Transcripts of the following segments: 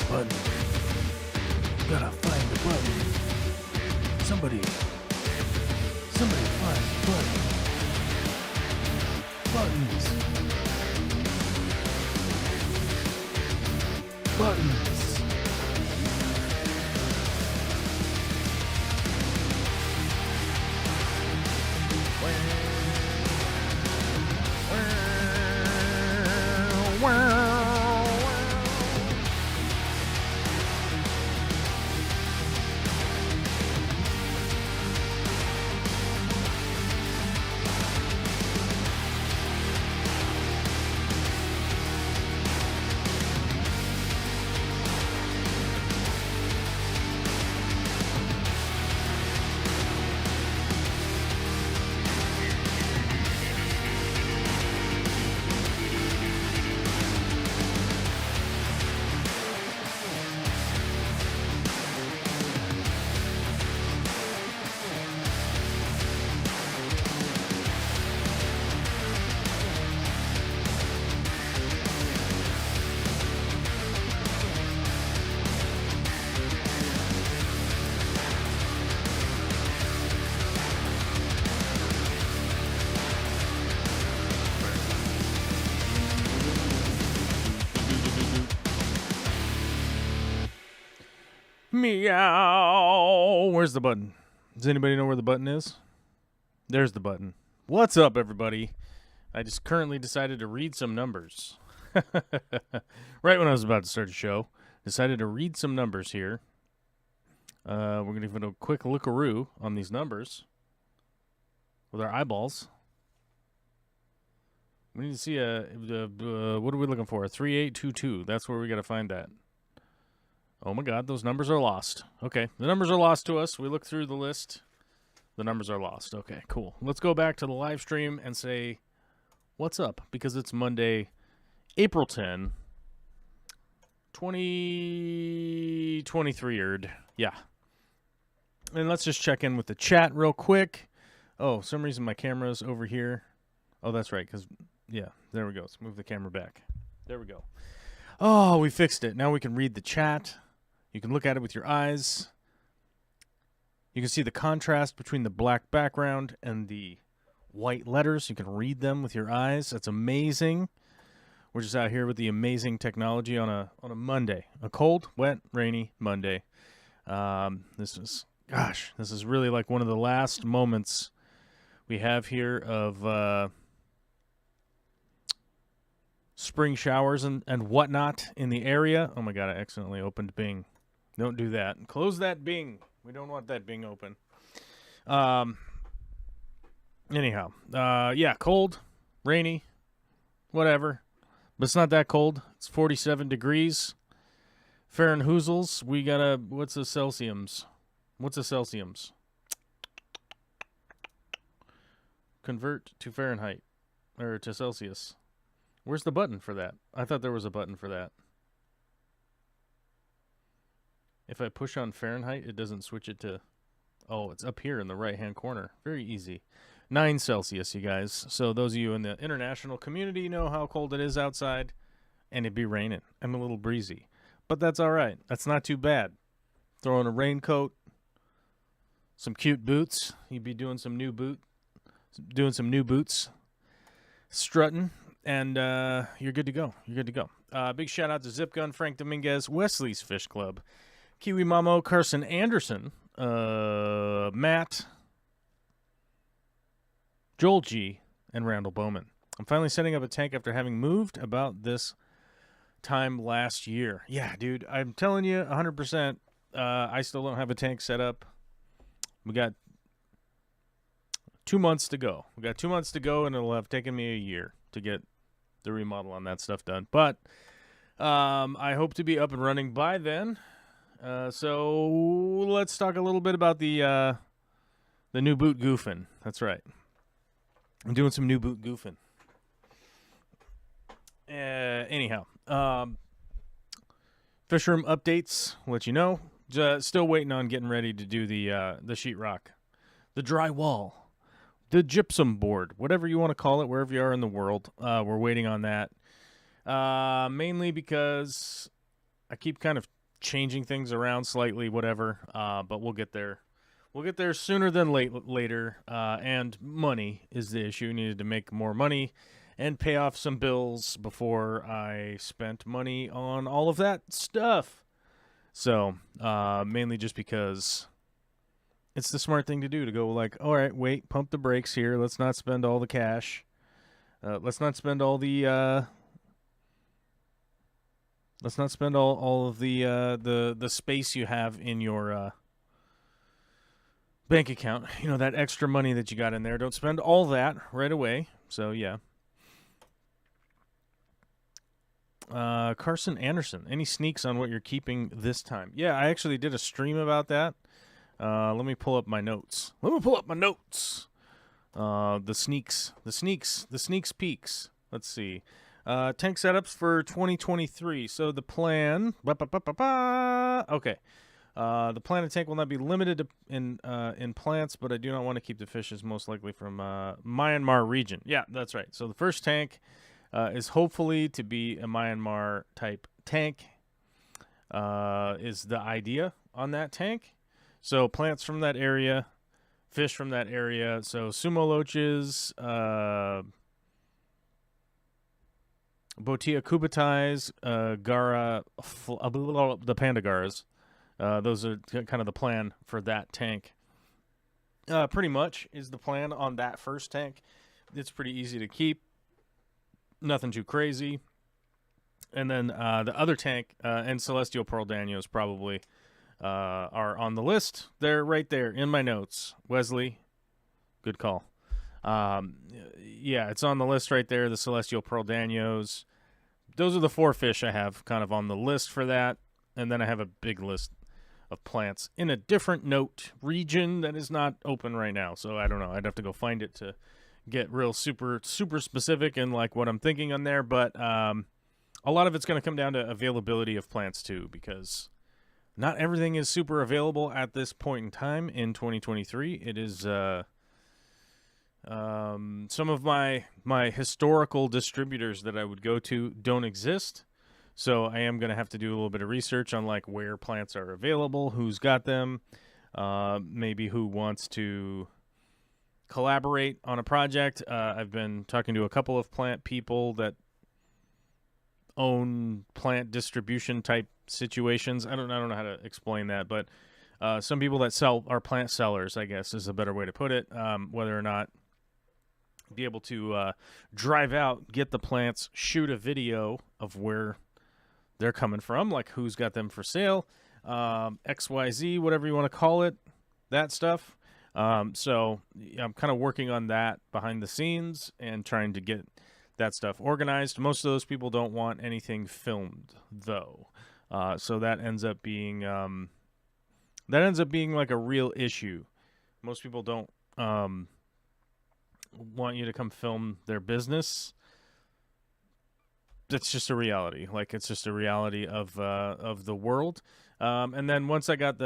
Button. Gotta find the button. Somebody find the button. Buttons. Meow. Where's the button? Does anybody know where the button is? There's the button. What's up, everybody? I just currently decided to read some numbers. Right when I was about to start the show, decided to read some numbers here. We're going to give it a quick lookaroo on these numbers with our eyeballs. We need to see what are we looking for? A 3822. That's where we got to find that. Oh my God, those numbers are lost. Okay, the numbers are lost to us. We look through the list. The numbers are lost. Okay, cool. Let's go back to the live stream and say, what's up? Because it's Monday, April 10, 2023. Yeah. And let's just check in with the chat real quick. Oh, some reason my camera's over here. Oh, that's right, because, yeah, there we go. Let's move the camera back. There we go. Oh, we fixed it. Now we can read the chat. You can look at it with your eyes. You can see the contrast between the black background and the white letters. You can read them with your eyes. That's amazing. We're just out here with the amazing technology on a Monday. A cold, wet, rainy Monday. This is really like one of the last moments we have here of spring showers and whatnot in the area. Oh my God, I accidentally opened Bing. Don't do that. Close that Bing. We don't want that Bing open. Anyhow, yeah, cold, rainy, whatever. But it's not that cold. It's 47 degrees. Fahrenhoozels. We got a, what's a Celsius? What's a Celsius? Convert to Fahrenheit, or to Celsius. Where's the button for that? I thought there was a button for that. If I push on Fahrenheit, it doesn't switch it to... Oh, it's up here in the right-hand corner. Very easy. 9 Celsius, you guys. So those of you in the international community know how cold it is outside, and it'd be raining and a little breezy. But that's all right. That's not too bad. Throw on a raincoat, some cute boots. You'd be doing some new boots, strutting, and you're good to go. You're good to go. Big shout out to Zip Gun, Frank Dominguez, Wesley's Fish Club, Kiwi Mamo, Carson Anderson, Matt, Joel G, and Randall Bowman. I'm finally setting up a tank after having moved about this time last year. Yeah, dude, I'm telling you 100%. I still don't have a tank set up. We got 2 months to go. We got 2 months to go, and it'll have taken me a year to get the remodel on that stuff done. But I hope to be up and running by then. So let's talk a little bit about the new boot goofing. That's right. I'm doing some new boot goofing. Anyhow, fish room updates. I'll let you know. Still waiting on getting ready to do the sheetrock, the drywall, the gypsum board, whatever you want to call it, wherever you are in the world. We're waiting on that. Mainly because I keep kind of changing things around slightly, whatever. But we'll get there. We'll get there sooner than later. And money is the issue. Needed to make more money and pay off some bills before I spent money on all of that stuff. So, mainly just because it's the smart thing to do, to go like, all right, wait, pump the brakes here. Let's not spend all the cash. Let's not spend all the let's not spend all of the space you have in your bank account. You know, that extra money that you got in there. Don't spend all that right away. So, yeah. Carson Anderson, any sneaks on what you're keeping this time? Yeah, I actually did a stream about that. Let me pull up my notes. The sneaks peeks. Let's see. Tank setups for 2023. So the plan. Okay. The planted tank will not be limited to in plants, but I do not want to keep the fishes most likely from Myanmar region. Yeah, that's right. So the first tank is hopefully to be a Myanmar type tank. Is the idea on that tank. So plants from that area, fish from that area. So sumo loaches, Botia cubatais, gara, the pandagaras. Those are kind of the plan for that tank. Pretty much is the plan on that first tank. It's pretty easy to keep. Nothing too crazy. And then the other tank and Celestial Pearl Danios probably are on the list. They're right there in my notes. Wesley, good call. Yeah, it's on the list right there, the Celestial Pearl Danios. Those are the 4 fish I have kind of on the list for that. And then I have a big list of plants in a different note region that is not open right now. So I don't know. I'd have to go find it to get real super specific and like what I'm thinking on there. But a lot of it's going to come down to availability of plants too, because not everything is super available at this point in time in 2023. It is some of my historical distributors that I would go to don't exist. So I am going to have to do a little bit of research on like where plants are available, who's got them, maybe who wants to collaborate on a project. I've been talking to a couple of plant people that own plant distribution type situations. I don't know how to explain that, but some people that are plant sellers, I guess is a better way to put it. Whether or not be able to drive out, get the plants, shoot a video of where they're coming from, like who's got them for sale, XYZ, whatever you want to call it, that stuff. So I'm kind of working on that behind the scenes and trying to get that stuff organized. Most of those people don't want anything filmed, though. So that ends up being like a real issue. Most people don't want you to come film their business. That's just a reality. Like, it's just a reality of the world. And then once I got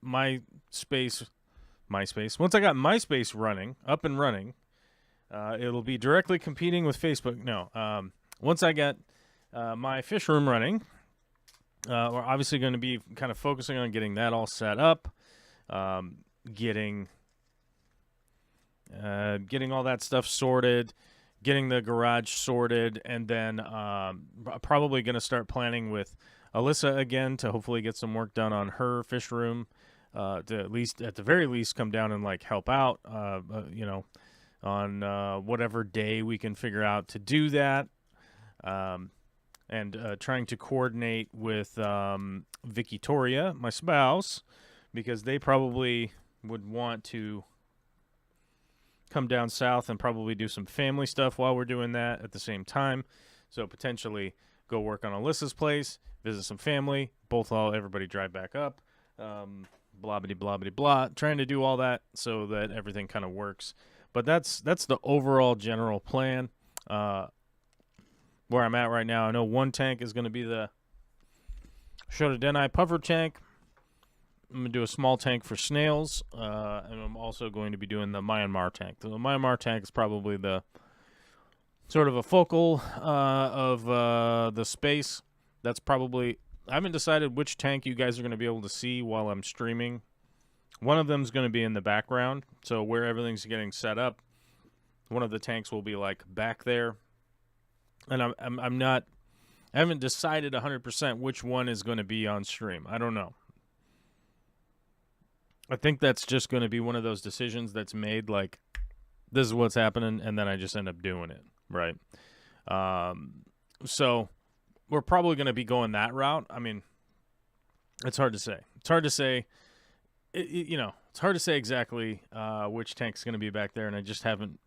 my space MySpace. Once I got MySpace up and running, it'll be directly competing with Facebook. No, once I get my fish room running, we're obviously going to be kind of focusing on getting that all set up, getting all that stuff sorted, getting the garage sorted, and then probably going to start planning with Alyssa again to hopefully get some work done on her fish room, to at the very least come down and like help out, on whatever day we can figure out to do that, and trying to coordinate with Victoria, my spouse, because they probably would want to come down south and probably do some family stuff while we're doing that at the same time. So potentially go work on Alyssa's place, visit some family, everybody drive back up, blah, blah, blah, blah, blah, trying to do all that so that everything kind of works. But that's the overall general plan. Where I'm at right now, I know one tank is going to be the Shotodenai puffer tank. I'm going to do a small tank for snails, and I'm also going to be doing the Myanmar tank. The Myanmar tank is probably the sort of a focal of the space. That's probably... I haven't decided which tank you guys are going to be able to see while I'm streaming. One of them is going to be in the background, so where everything's getting set up, one of the tanks will be like back there. And I haven't decided 100% which one is going to be on stream. I don't know. I think that's just going to be one of those decisions that's made, like, this is what's happening, and then I just end up doing it, right? So we're probably going to be going that route. I mean, it's hard to say. It's hard to say, it's hard to say exactly which tank's going to be back there, and I just haven't,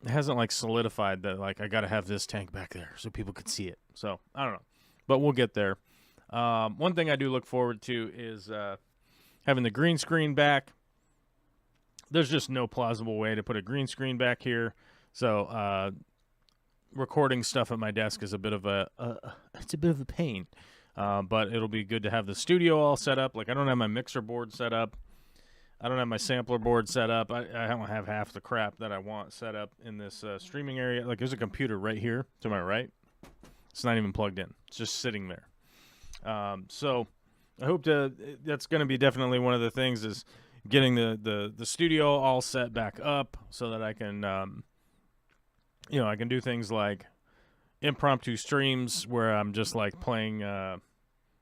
it hasn't, like, solidified that, like, I got to have this tank back there so people could see it. So, I don't know. But we'll get there. One thing I do look forward to is having the green screen back. There's just no plausible way to put a green screen back here. So, recording stuff at my desk is a bit of a pain. But it'll be good to have the studio all set up. Like, I don't have my mixer board set up. I don't have my sampler board set up. I don't have half the crap that I want set up in this streaming area. Like, there's a computer right here to my right. It's not even plugged in. It's just sitting there. So I hope that's going to be definitely one of the things is getting the studio all set back up so that I can, I can do things like impromptu streams where I'm just like playing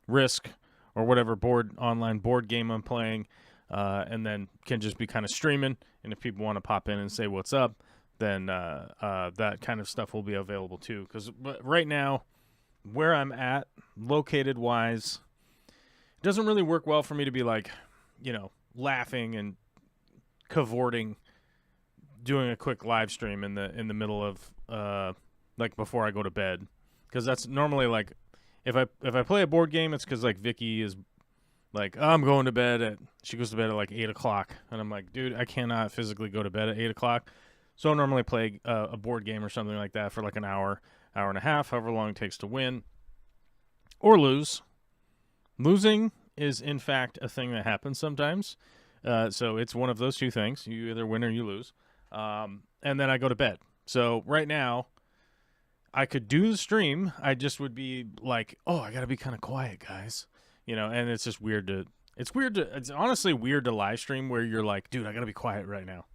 Risk or whatever online board game I'm playing. And then can just be kind of streaming. And if people want to pop in and say what's up, then that kind of stuff will be available too. Because right now, where I'm at, located-wise, it doesn't really work well for me to be like, laughing and cavorting, doing a quick live stream in the middle of like before I go to bed. Because that's normally like, if I play a board game, it's because like Vicky is like, I'm going to bed she goes to bed at like 8 o'clock. And I'm like, dude, I cannot physically go to bed at 8 o'clock. So I normally play a board game or something like that for like an hour and a half, however long it takes to win or lose. Losing is, in fact, a thing that happens sometimes. So it's one of those two things. You either win or you lose. And then I go to bed. So right now, I could do the stream. I just would be like, oh, I got to be kind of quiet, guys. And it's just weird it's honestly weird to live stream where you're like, dude, I got to be quiet right now.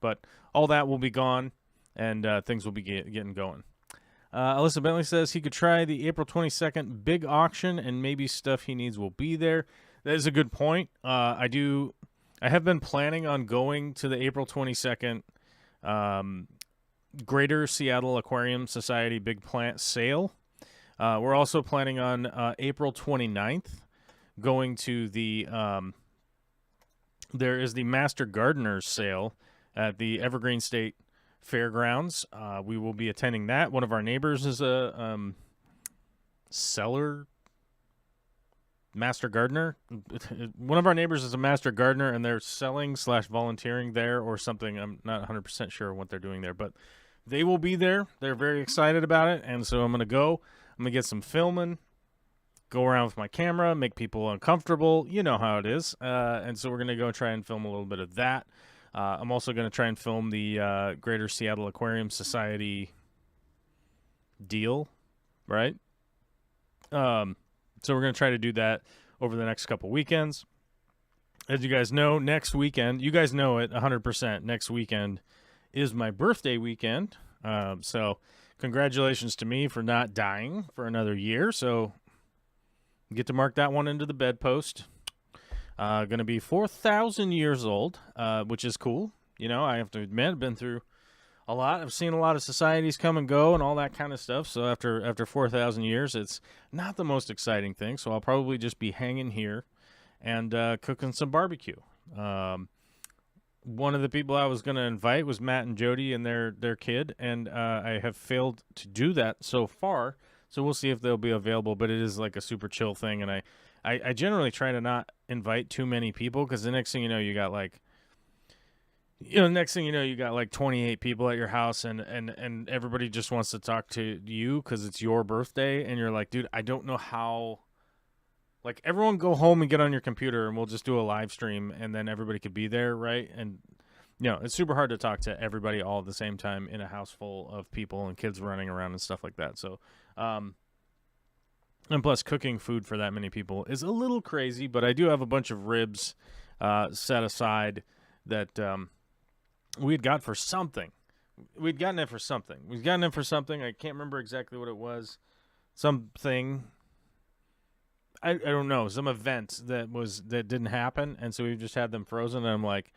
But all that will be gone, and things will be getting going. Alyssa Bentley says he could try the April 22nd big auction, and maybe stuff he needs will be there. That is a good point. I have been planning on going to the April 22nd Greater Seattle Aquarium Society Big Plant Sale. We're also planning on April 29th going to the there is the Master Gardeners sale at the Evergreen State Fairgrounds. We will be attending that. One of our neighbors is a seller master gardener. One of our neighbors is a master gardener, and they're selling / volunteering there or something. I'm not 100% sure what they're doing there, but they will be there. They're very excited about it, and so I'm going to go. I'm going to get some filming, go around with my camera, make people uncomfortable. You know how it is. And so we're going to go try and film a little bit of that. I'm also going to try and film the Greater Seattle Aquarium Society deal, right? So we're going to try to do that over the next couple weekends. As you guys know, next weekend, you guys know it 100%, next weekend is my birthday weekend. So congratulations to me for not dying for another year. So get to mark that one into the bedpost. Going to be 4,000 years old, which is cool. You know, I have to admit, I've been through a lot. I've seen a lot of societies come and go and all that kind of stuff. So after 4,000 years, it's not the most exciting thing. So I'll probably just be hanging here and cooking some barbecue. One of the people I was going to invite was Matt and Jody and their kid, and I have failed to do that so far. So we'll see if they'll be available, but it is like a super chill thing, and I generally try to not invite too many people, because the next thing you know, you got like, next thing you know, you got like 28 people at your house, and everybody just wants to talk to you because it's your birthday, and you're like, dude, I don't know how. Like, everyone go home and get on your computer, and we'll just do a live stream, and then everybody could be there, right? And, it's super hard to talk to everybody all at the same time in a house full of people and kids running around and stuff like that. So, and plus, cooking food for that many people is a little crazy, but I do have a bunch of ribs set aside that we had got for something. We'd gotten it for something. We'd gotten it for something. I can't remember exactly what it was. Something. I don't know, some event that didn't happen, and so we've just had them frozen. And I'm like,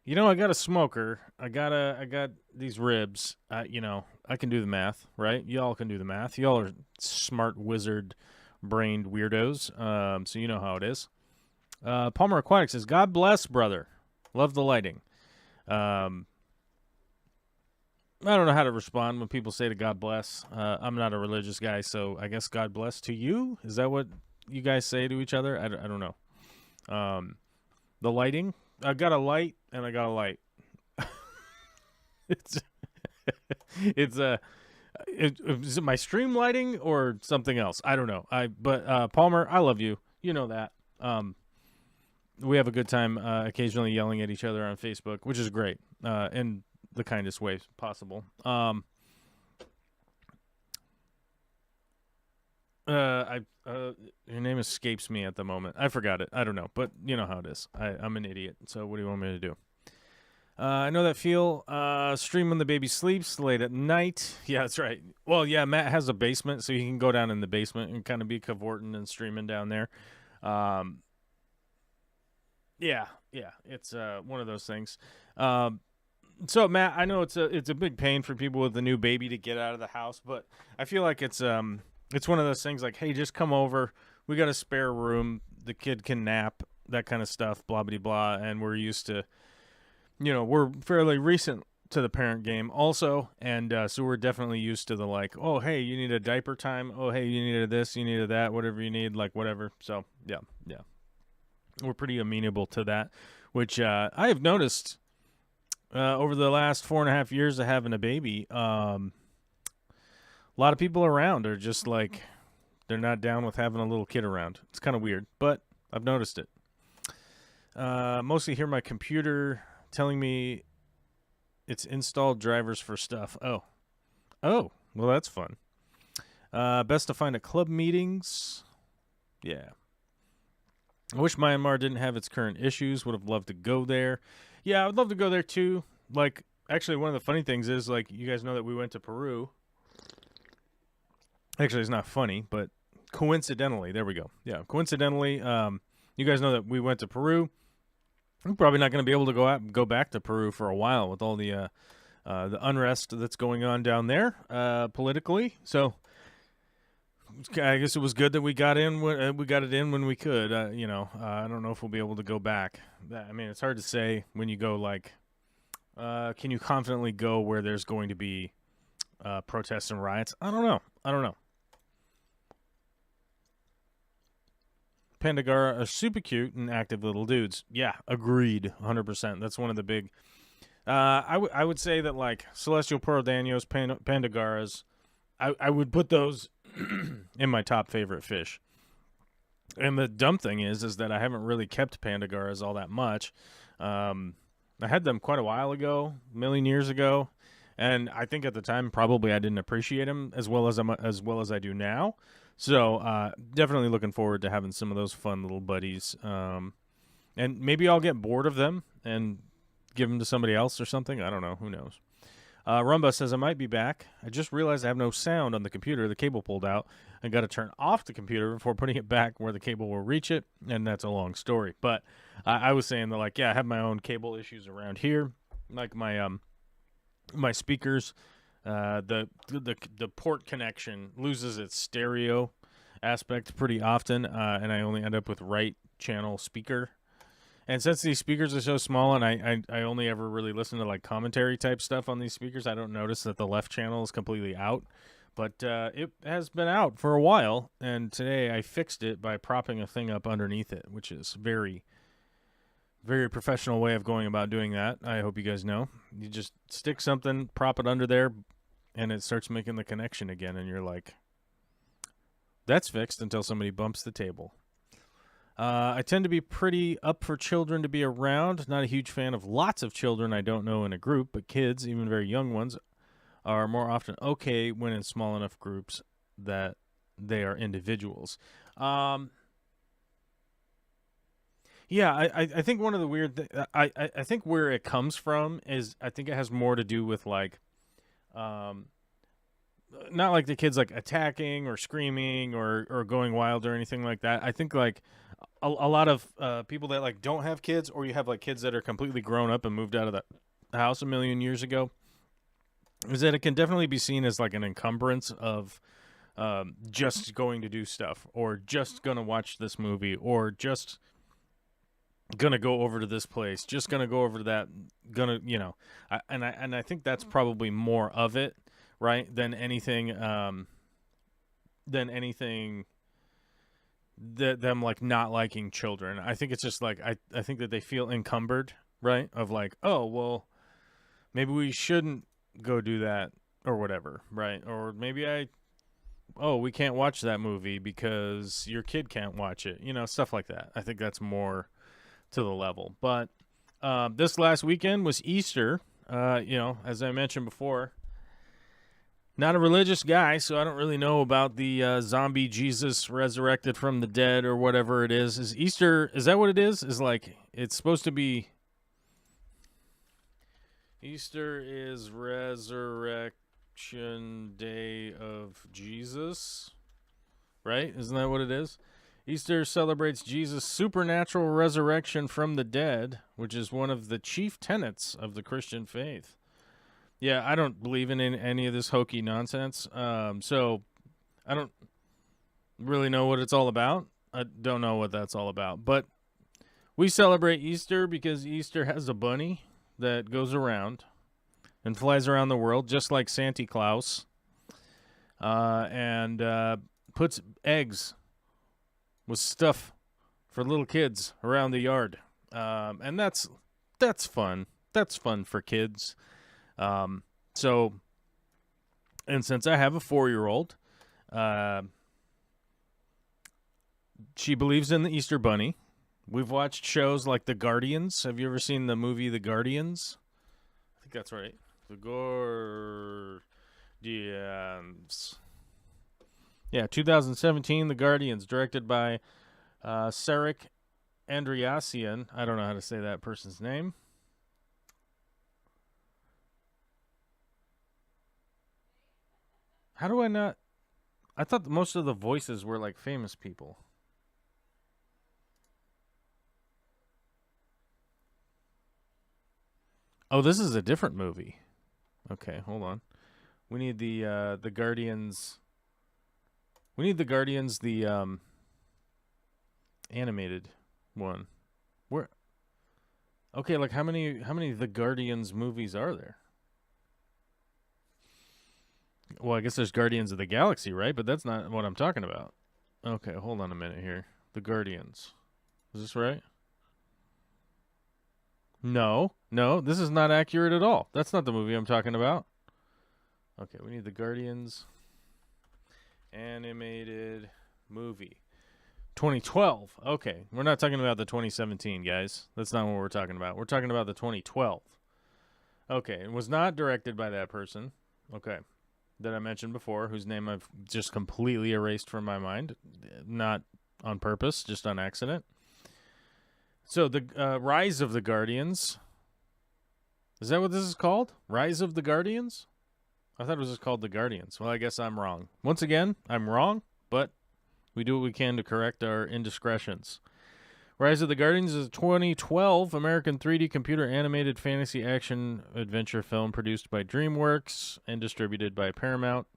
I got a smoker, I got these ribs. I can do the math, right? Y'all can do the math. Y'all are smart wizard-brained weirdos, so you know how it is. Palmer Aquatic says, "God bless, brother. Love the lighting." I don't know how to respond when people say to God bless. I'm not a religious guy, so I guess God bless to you. Is that what you guys say to each other? I don't know. The lighting, I got a light and I got a light. Is it my stream lighting or something else? I don't know. But Palmer, I love you. You know that. We have a good time occasionally yelling at each other on Facebook, which is great, in the kindest way possible. Your name escapes me at the moment. I forgot it. I don't know, but you know how it is. I'm an idiot. So what do you want me to do? I know that feel. Stream when the baby sleeps late at night. Yeah, that's right. Well, yeah, Matt has a basement, so he can go down in the basement and kind of be cavorting and streaming down there. Yeah, it's one of those things. So Matt, I know it's a big pain for people with a new baby to get out of the house, but I feel like it's one of those things like, hey, just come over. We got a spare room. The kid can nap, that kind of stuff, blah, blah, blah. And we're used to, we're fairly recent to the parent game also. And so we're definitely used to the like, oh, hey, you need a diaper time. Oh, hey, you needed this, you needed that, whatever you need, like whatever. So, yeah. We're pretty amenable to that, which I have noticed over the last 4.5 years of having a baby. A lot of people around are just like, they're not down with having a little kid around. It's kind of weird, but I've noticed it. Mostly hear my computer telling me it's installed drivers for stuff. Oh, well, that's fun. Best to find at club meetings. Yeah. I wish Myanmar didn't have its current issues. Would have loved to go there. Yeah, I would love to go there too. Like, actually, one of the funny things is, like, you guys know that we went to Peru. Actually, it's not funny, but coincidentally, there we go. Yeah, coincidentally, you guys know that we went to Peru. I'm probably not going to be able to go back to Peru for a while with all the unrest that's going on down there politically. So I guess it was good that we got in. We got it in when we could. I don't know if we'll be able to go back. I mean, it's hard to say when you go. Like, can you confidently go where there's going to be protests and riots? I don't know. Pandagara are super cute and active little dudes. Yeah, agreed, 100%. That's one of the big. I would say that, like, Celestial Pearl Danios, Pandagaras, I would put those in my top favorite fish. And the dumb thing is that I haven't really kept Pandagarras all that much. I had them quite a while ago, a million years ago, and I think at the time probably I didn't appreciate them as well as I do now. So definitely looking forward to having some of those fun little buddies. And maybe I'll get bored of them and give them to somebody else or something. I don't know. Who knows? Rumba says, I might be back. I just realized I have no sound on the computer. The cable pulled out. I got to turn off the computer before putting it back where the cable will reach it. And that's a long story. But I was saying that, like, yeah, I have my own cable issues around here. Like my speakers, the port connection loses its stereo aspect pretty often. And I only end up with right channel speaker. And since these speakers are so small, and I only ever really listen to like commentary type stuff on these speakers, I don't notice that the left channel is completely out. But it has been out for a while, and today I fixed it by propping a thing up underneath it, which is very, very professional way of going about doing that. I hope you guys know. You just stick something, prop it under there, and it starts making the connection again, and you're like, that's fixed until somebody bumps the table. I tend to be pretty up for children to be around. Not a huge fan of lots of children I don't know in a group, but kids, even very young ones, are more often okay when in small enough groups that they are individuals. Yeah, I think one of the weird I think where it comes from is I think it has more to do with like not like the kids like attacking or screaming or going wild or anything like that. I think like a lot of people that like don't have kids, or you have like kids that are completely grown up and moved out of the house a million years ago, is that it can definitely be seen as like an encumbrance of just going to do stuff, or just gonna watch this movie, or just gonna go over to this place, just gonna go over to that, gonna I think that's probably more of it, right, than anything that them like not liking children. I think it's just like I think that they feel encumbered, right? Of like, oh well, maybe we shouldn't go do that or whatever, right? Or maybe we can't watch that movie because your kid can't watch it, stuff like that. I think that's more to the level. But this last weekend was Easter. As I mentioned before, not a religious guy, so I don't really know about the zombie Jesus resurrected from the dead or whatever it is. Is Easter, is that what it is? Is like, it's supposed to be, Easter is resurrection day of Jesus, right? Isn't that what it is? Easter celebrates Jesus' supernatural resurrection from the dead, which is one of the chief tenets of the Christian faith. Yeah, I don't believe in any of this hokey nonsense, so I don't really know what it's all about. I don't know what that's all about. But we celebrate Easter because Easter has a bunny that goes around and flies around the world, just like Santa Claus, and puts eggs with stuff for little kids around the yard. And that's fun. That's fun for kids. So, and since I have a 4-year-old, she believes in the Easter Bunny. We've watched shows like The Guardians. Have you ever seen the movie The Guardians? I think that's right. The Guardians. Yeah, 2017, The Guardians, directed by Sarek Andreassian. I don't know how to say that person's name. How do I not? I thought most of the voices were like famous people. Oh, this is a different movie. Okay, hold on. We need the Guardians. We need the Guardians, the animated one. Where? Okay, like how many The Guardians movies are there? Well, I guess there's Guardians of the Galaxy, right? But that's not what I'm talking about. Okay, hold on a minute here. The Guardians. Is this right? No, this is not accurate at all. That's not the movie I'm talking about. Okay, we need the Guardians animated movie. 2012. Okay, we're not talking about the 2017, guys. That's not what we're talking about. We're talking about the 2012. Okay, it was not directed by that person. Okay, that I mentioned before, whose name I've just completely erased from my mind. Not on purpose, just on accident. So, the Rise of the Guardians. Is that what this is called? Rise of the Guardians? I thought it was just called The Guardians. Well, I guess I'm wrong. Once again, I'm wrong, but we do what we can to correct our indiscretions. Rise of the Guardians is a 2012 American 3D computer animated fantasy action adventure film produced by DreamWorks and distributed by Paramount.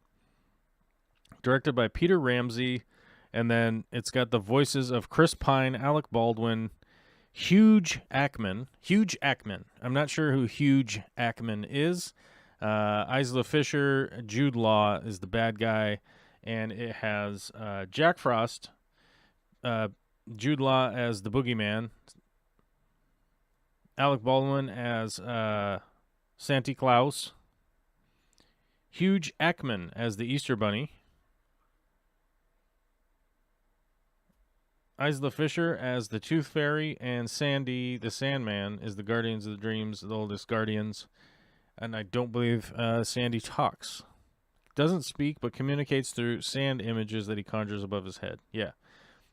Directed by Peter Ramsey, and then it's got the voices of Chris Pine, Alec Baldwin, Hugh Jackman. I'm not sure who Hugh Jackman is. Isla Fisher, Jude Law is the bad guy, and it has Jack Frost, Jude Law as the boogeyman, Alec Baldwin as Santa Claus, Hugh Jackman as the Easter Bunny, Isla Fisher as the Tooth Fairy, and Sandy the Sandman is the Guardians of the Dreams, the oldest Guardians. And I don't believe Sandy talks. Doesn't speak, but communicates through sand images that he conjures above his head. Yeah.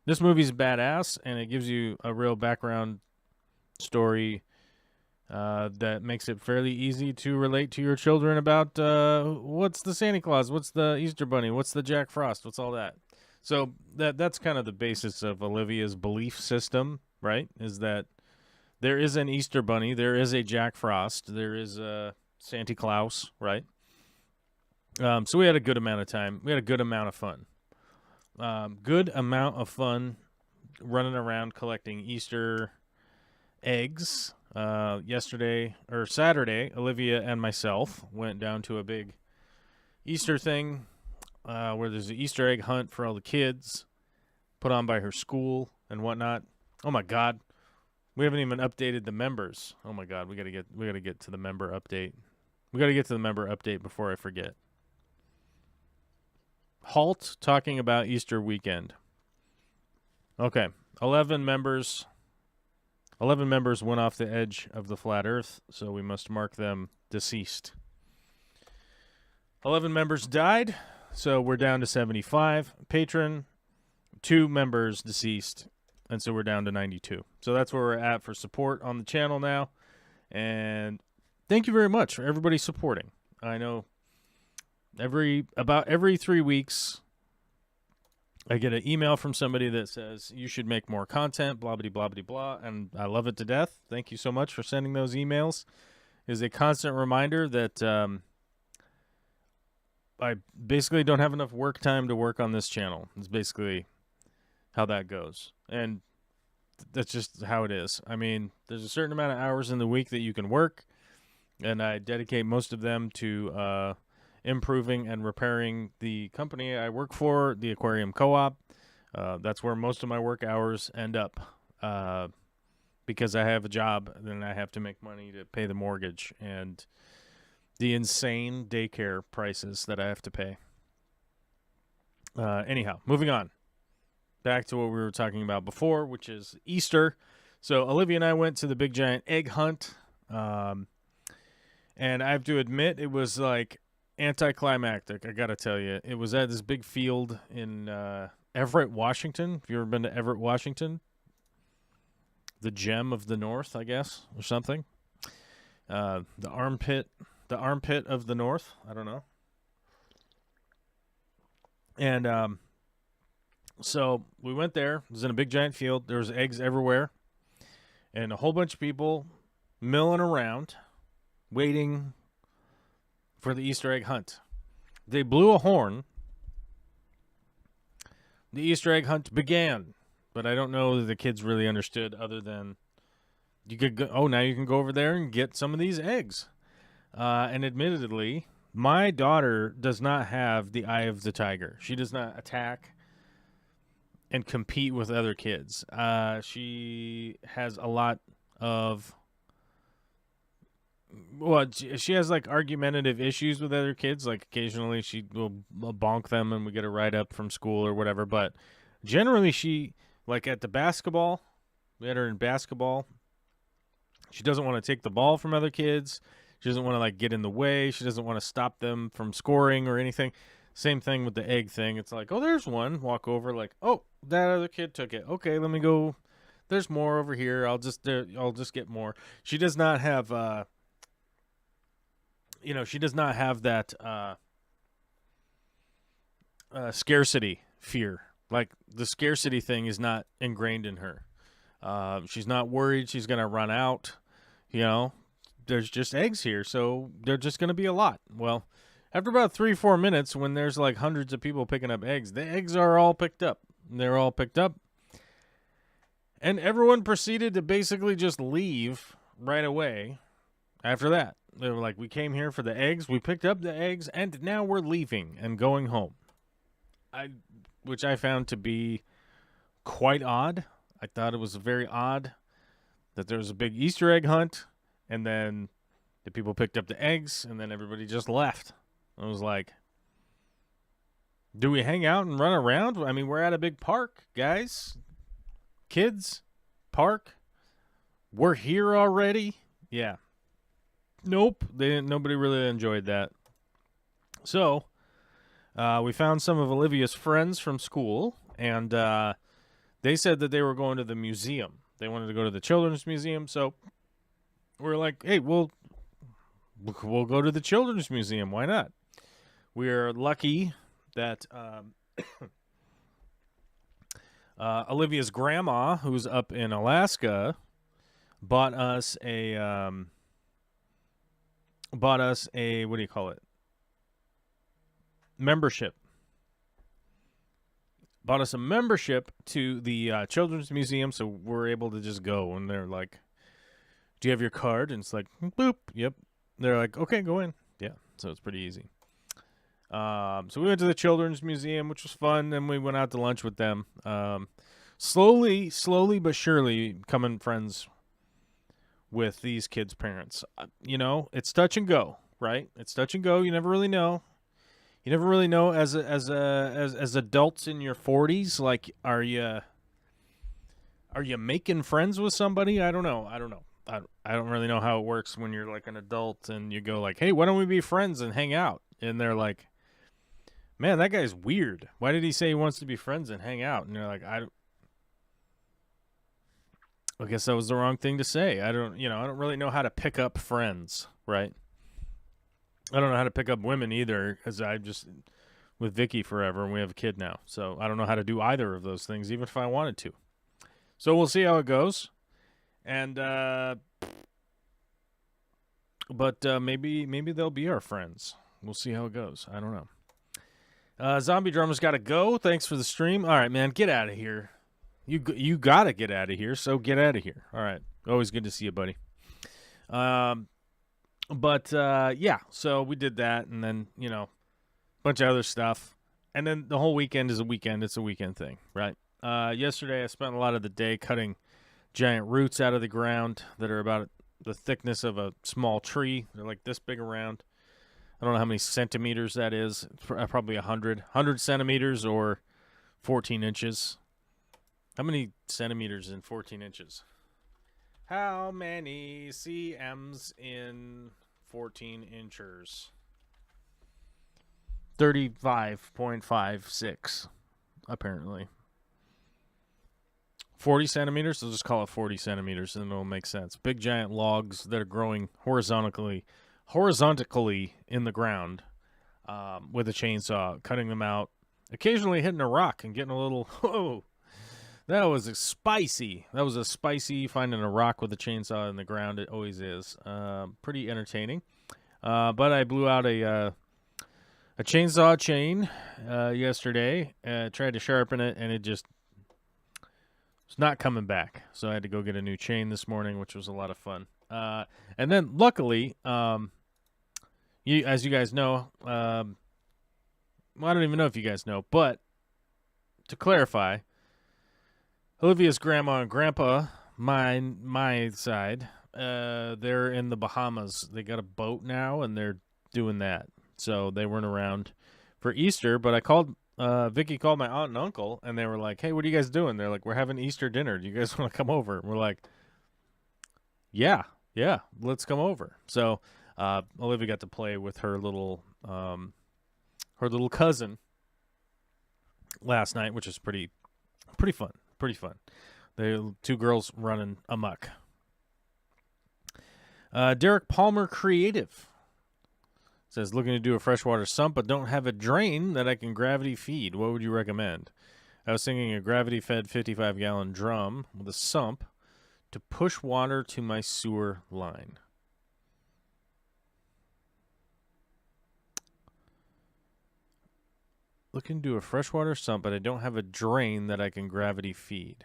This movie's badass, and it gives you a real background story that makes it fairly easy to relate to your children about what's the Santa Claus, what's the Easter Bunny, what's the Jack Frost, what's all that. So that's kind of the basis of Olivia's belief system, right? Is that there is an Easter Bunny, there is a Jack Frost, there is a Santa Claus, right? So we had a good amount of time. We had a good amount of fun. Good amount of fun running around collecting Easter eggs. Saturday, Olivia and myself went down to a big Easter thing where there's an Easter egg hunt for all the kids put on by her school and whatnot. Oh my God. We haven't even updated the members. Oh my God, we gotta get to the member update. We gotta get to the member update before I forget. Halt talking about Easter weekend. Okay, 11 members went off the edge of the flat earth, so we must mark them deceased. 11 members died, so we're down to 75. Patron, 2 members deceased. And so we're down to 92. So that's where we're at for support on the channel now. And thank you very much for everybody supporting. I know about every 3 weeks, I get an email from somebody that says, you should make more content, blah, blah, blah, blah, blah. And I love it to death. Thank you so much for sending those emails. It is a constant reminder that I basically don't have enough work time to work on this channel. It's basically how that goes. And that's just how it is. I mean, there's a certain amount of hours in the week that you can work, and I dedicate most of them to improving and repairing the company I work for, the Aquarium Co-op. That's where most of my work hours end up because I have a job, and I have to make money to pay the mortgage and the insane daycare prices that I have to pay. Anyhow, moving on. Back to what we were talking about before, which is Easter. So Olivia and I went to the big giant egg hunt. And I have to admit, it was like anticlimactic. I got to tell you, it was at this big field in Everett, Washington. Have you ever been to Everett, Washington? The gem of the North, I guess, or something. The armpit of the North. I don't know. And, so we went there. It was in a big giant field. There was eggs everywhere. And a whole bunch of people milling around, waiting for the Easter egg hunt. They blew a horn. The Easter egg hunt began. But I don't know that the kids really understood other than you could go, now you can go over there and get some of these eggs. And admittedly, my daughter does not have the eye of the tiger. She does not attack and compete with other kids. She has a lot of, she has like argumentative issues with other kids. Like occasionally she will bonk them and we get a ride up from school or whatever. But generally she Like at the basketball, we had her in basketball. She doesn't want to take the ball from other kids. She doesn't want to like get in the way. She doesn't want to stop them from scoring or anything. Same thing with the egg thing. It's like, oh, there's one. Walk over, like, oh, that other kid took it. Okay, let me go. There's more over here. I'll just get more. She does not have, she does not have that scarcity fear. Like the scarcity thing is not ingrained in her. She's not worried she's gonna run out. There's just eggs here, so they're just gonna be a lot. Well, after about 3-4 minutes, when there's like hundreds of people picking up eggs, the eggs are all picked up. They're all picked up. And everyone proceeded to basically just leave right away after that. They were like, we came here for the eggs, we picked up the eggs, and now we're leaving and going home. Which I found to be quite odd. I thought it was very odd that there was a big Easter egg hunt, and then the people picked up the eggs, and then everybody just left. I was like, do we hang out and run around? I mean, we're at a big park, guys. Kids, park. We're here already. Yeah. Nope. Nobody really enjoyed that. So, we found some of Olivia's friends from school, and they said that they were going to the museum. They wanted to go to the Children's Museum, so we're like, hey, we'll go to the Children's Museum. Why not? We're lucky that Olivia's grandma, who's up in Alaska, bought us a what do you call it? Membership. Bought us a membership to the Children's Museum, so we're able to just go. And they're like, do you have your card? And it's like, boop, yep. They're like, okay, go in. Yeah, so it's pretty easy. So we went to the Children's Museum, which was fun, and we went out to lunch with them. Slowly but surely becoming friends with these kids' parents. It's touch and go, right? It's touch and go. You never really know. You never really know as adults in your 40s. Like, are you making friends with somebody? I don't know. I don't really know how it works when you're like an adult and you go like, hey, why don't we be friends and hang out? And they're like, man, that guy's weird. Why did he say he wants to be friends and hang out? And you're like, I guess that was the wrong thing to say. I don't really know how to pick up friends, right? I don't know how to pick up women either, because I'm just with Vicky forever, and we have a kid now. So I don't know how to do either of those things, even if I wanted to. So we'll see how it goes. And but maybe they'll be our friends. We'll see how it goes. I don't know. Zombie Drummer's got to go. Thanks for the stream. All right, man, get out of here. You got to get out of here, so get out of here. All right. Always good to see you, buddy. But yeah, so we did that, and then, a bunch of other stuff. And then the whole weekend is a weekend. It's a weekend thing, right? Yesterday, I spent a lot of the day cutting giant roots out of the ground that are about the thickness of a small tree. They're like this big around. I don't know how many centimeters that is. It's probably 100 centimeters or 14 inches. How many centimeters in 14 inches? How many cms in 14 inches? 35.56, apparently. 40 centimeters? I'll just call it 40 centimeters, and it'll make sense. Big, giant logs that are growing horizontally in the ground with a chainsaw, cutting them out, occasionally hitting a rock and getting a little, whoa. That was spicy. That was a spicy finding a rock with a chainsaw in the ground. It always is. Pretty entertaining. But I blew out a chainsaw chain yesterday. Tried to sharpen it, and it's not coming back. So I had to go get a new chain this morning, which was a lot of fun. And then, luckily, as you guys know, well, I don't even know if you guys know, but to clarify, Olivia's grandma and grandpa, my side, they're in the Bahamas. They got a boat now, and they're doing that. So they weren't around for Easter, but I called Vicky called my aunt and uncle, and they were like, "Hey, what are you guys doing?" They're like, "We're having Easter dinner. Do you guys want to come over?" And we're like, "Yeah, yeah, let's come over." So Olivia got to play with her little cousin last night, which is pretty fun. Pretty fun. The two girls running amok. Derek Palmer Creative says, looking to do a freshwater sump, but don't have a drain that I can gravity feed. What would you recommend? I was thinking a gravity-fed 55-gallon drum with a sump to push water to my sewer line. Looking to do a freshwater sump, but I don't have a drain that I can gravity feed.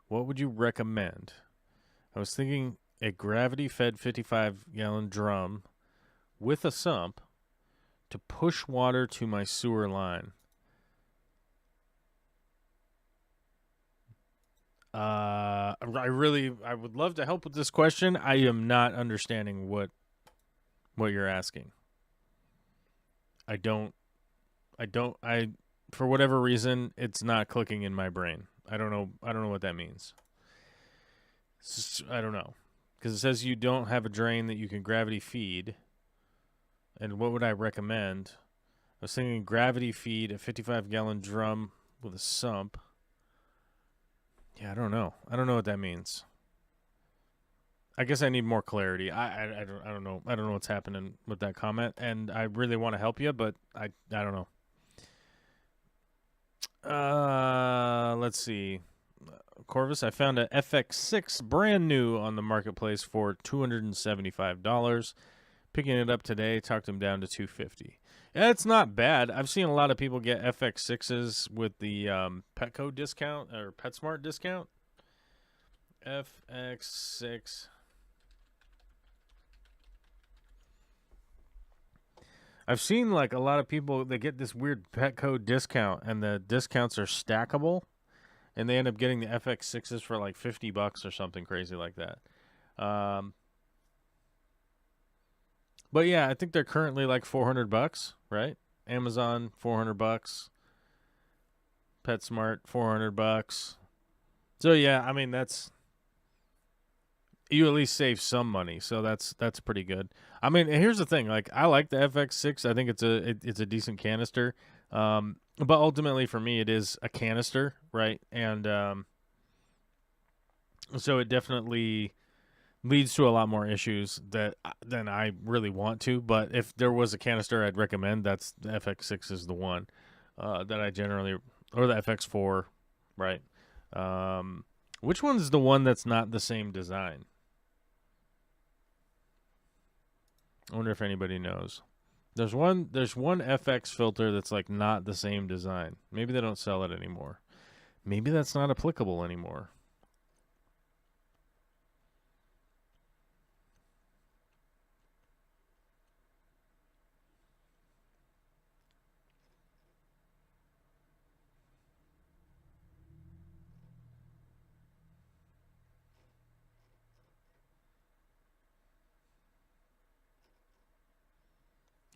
What would you recommend? I was thinking a gravity-fed 55-gallon drum with a sump to push water to my sewer line. I would love to help with this question. I am not understanding what you're asking. For whatever reason, it's not clicking in my brain. I don't know what that means. I don't know. Because it says you don't have a drain that you can gravity feed. And what would I recommend? I was thinking gravity feed a 55-gallon drum with a sump. Yeah, I don't know. I don't know what that means. I guess I need more clarity. I don't know. I don't know what's happening with that comment, and I really want to help you, but I don't know. Let's see. Corvus, I found a FX6 brand new on the marketplace for $275. Picking it up today, talked them down to $250. Yeah, it's not bad. I've seen a lot of people get FX6s with the Petco discount or PetSmart discount. FX6. I've seen like a lot of people that get this weird Petco discount, and the discounts are stackable, and they end up getting the FX6s for like $50 or something crazy like that. But yeah, I think they're currently like $400, right? Amazon $400, PetSmart $400. So yeah, I mean that's, you at least save some money, so that's pretty good. I mean, here's the thing: like, I like the FX6. I think it's a decent canister, but ultimately for me, it is a canister, right? And so it definitely leads to a lot more issues than I really want to. But if there was a canister I'd recommend, that's the FX6 is the one that I generally, or the FX4, right? Which one's the one that's not the same design? I wonder if anybody knows. There's one FX filter that's like not the same design. Maybe they don't sell it anymore. Maybe that's not applicable anymore.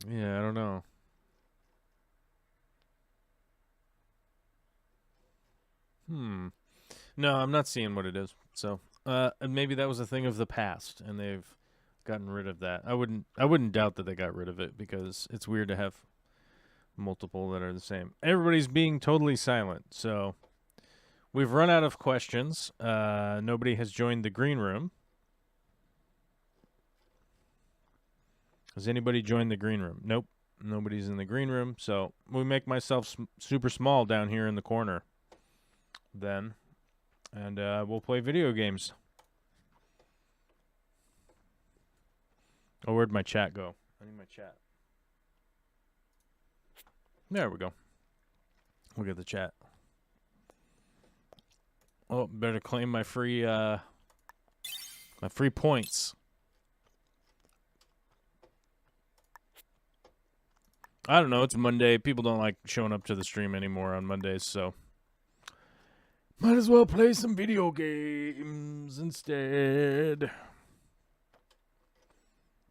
Yeah, I don't know. No, I'm not seeing what it is. So, maybe that was a thing of the past, and they've gotten rid of that. I wouldn't doubt that they got rid of it, because it's weird to have multiple that are the same. Everybody's being totally silent, so we've run out of questions. Nobody has joined the green room. Has anybody joined the green room? Nope. Nobody's in the green room, so we make myself super small down here in the corner then, and we'll play video games. Oh, where'd my chat go? I need my chat. There we go. Look at the chat. Oh, better claim my free points. I don't know. It's Monday. People don't like showing up to the stream anymore on Mondays, so might as well play some video games instead.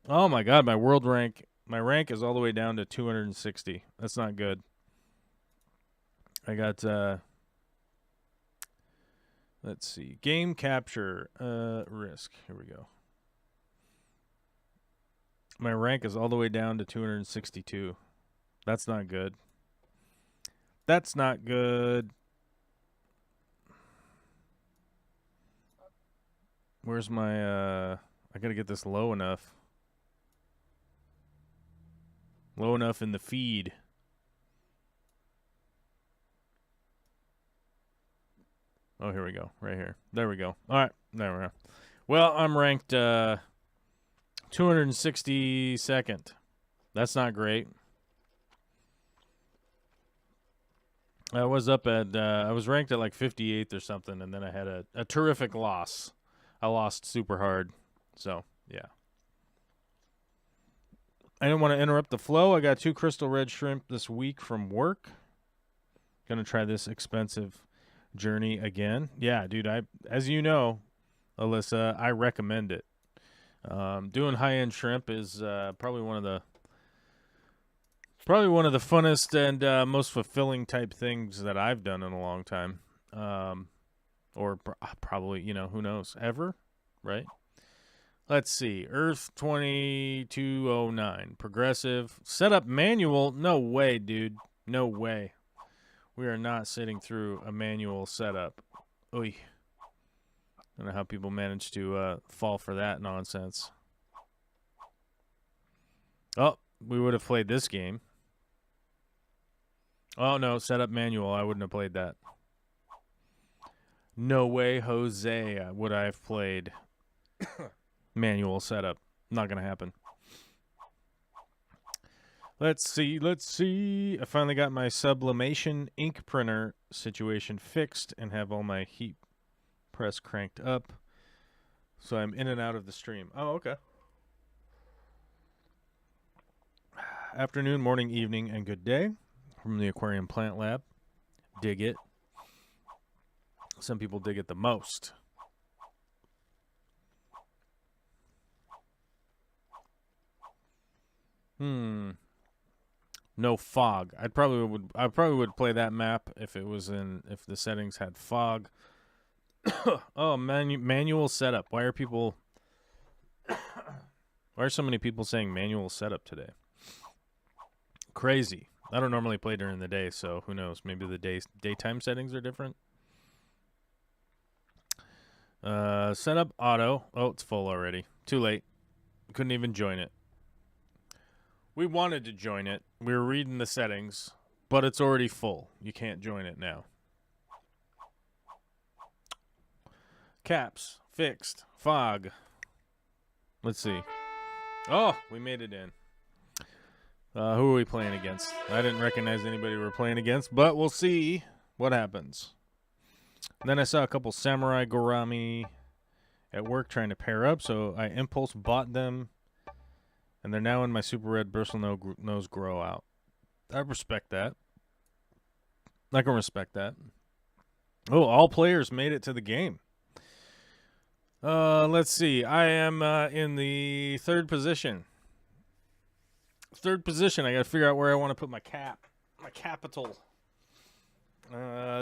Oh my god, my rank is all the way down to 260. That's not good. I got, let's see, game capture risk. Here we go. My rank is all the way down to 262. That's not good. That's not good. Where's my, I gotta get this low enough. Low enough in the feed. Oh, here we go. Right here. There we go. All right. There we go. Well, I'm ranked 262nd. That's not great. I was up at, I was ranked at like 58th or something, and then I had a terrific loss. I lost super hard. So, yeah. I didn't want to interrupt the flow. I got 2 crystal red shrimp this week from work. Gonna try this expensive journey again. Yeah, dude, as you know, Alyssa, I recommend it. Doing high-end shrimp is probably one of the funnest and most fulfilling type things that I've done in a long time. Or probably, you know, who knows, ever, right? Let's see. Earth 2209. Progressive. Setup manual. No way, dude. No way. We are not sitting through a manual setup. Oy. I don't know how people manage to fall for that nonsense. Oh, we would have played this game. Oh, no. Setup manual. I wouldn't have played that. No way, Jose, would I have played manual setup. Not going to happen. Let's see. I finally got my sublimation ink printer situation fixed and have all my heat press cranked up. So I'm in and out of the stream. Oh, okay. Afternoon, morning, evening, and good day from the Aquarium Plant Lab. Dig it. Some people dig it the most. No fog. I probably would play that map if the settings had fog. Oh, manual setup. Why are so many people saying manual setup today? Crazy. I don't normally play during the day, so who knows? Maybe the daytime settings are different. Setup auto. Oh, it's full already. Too late. Couldn't even join it. We wanted to join it. We were reading the settings, but it's already full. You can't join it now. Caps. Fixed. Fog. Let's see. Oh, we made it in. Who are we playing against? I didn't recognize anybody we were playing against, but we'll see what happens. And then I saw a couple Samurai Gorami at work trying to pair up, so I impulse bought them, and they're now in my Super Red Bristle Nose Grow Out. I respect that. I can respect that. Oh, all players made it to the game. Let's see. I am in the third position. I got to figure out where I want to put my capital.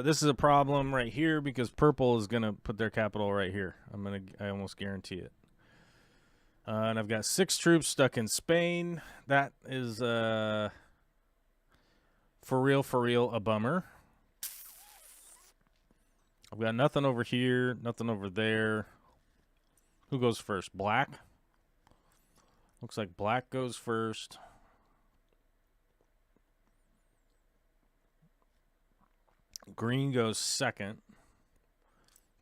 This is a problem right here because purple is going to put their capital right here. I almost guarantee it. And I've got 6 troops stuck in Spain. That is, for real, a bummer. I've got nothing over here, nothing over there. Who goes first? Black? Looks like black goes first. Green goes second.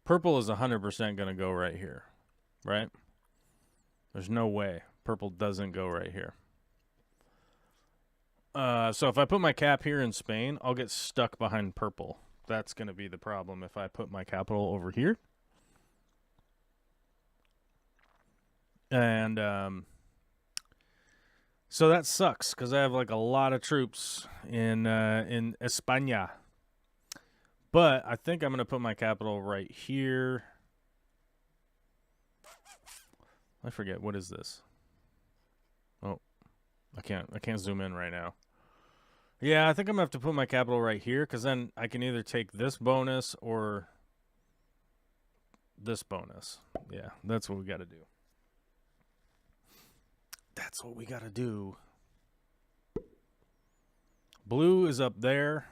Purple is 100% going to go right here, right? There's no way purple doesn't go right here. So if I put my cap here in Spain, I'll get stuck behind purple. That's going to be the problem if I put my capital over here. And so that sucks because I have like a lot of troops in España. But I think I'm going to put my capital right here. I forget, what is this? Oh, I can't zoom in right now. Yeah, I think I'm going to have to put my capital right here, because then I can either take this bonus or this bonus. Yeah, that's what we got to do. That's what we got to do. Blue is up there.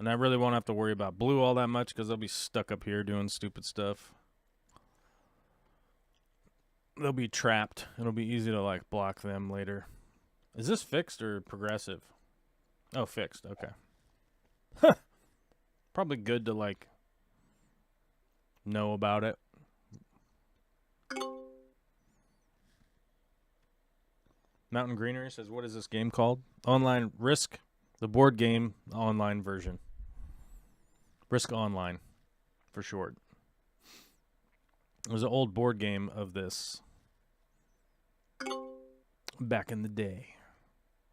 And I really won't have to worry about blue all that much because they'll be stuck up here doing stupid stuff. They'll be trapped. It'll be easy to, like, block them later. Is this fixed or progressive? Oh, fixed. Okay. Probably good to, like, know about it. Mountain Greenery says, what is this game called? Online Risk, the board game online version. Risk Online, for short. It was an old board game of this back in the day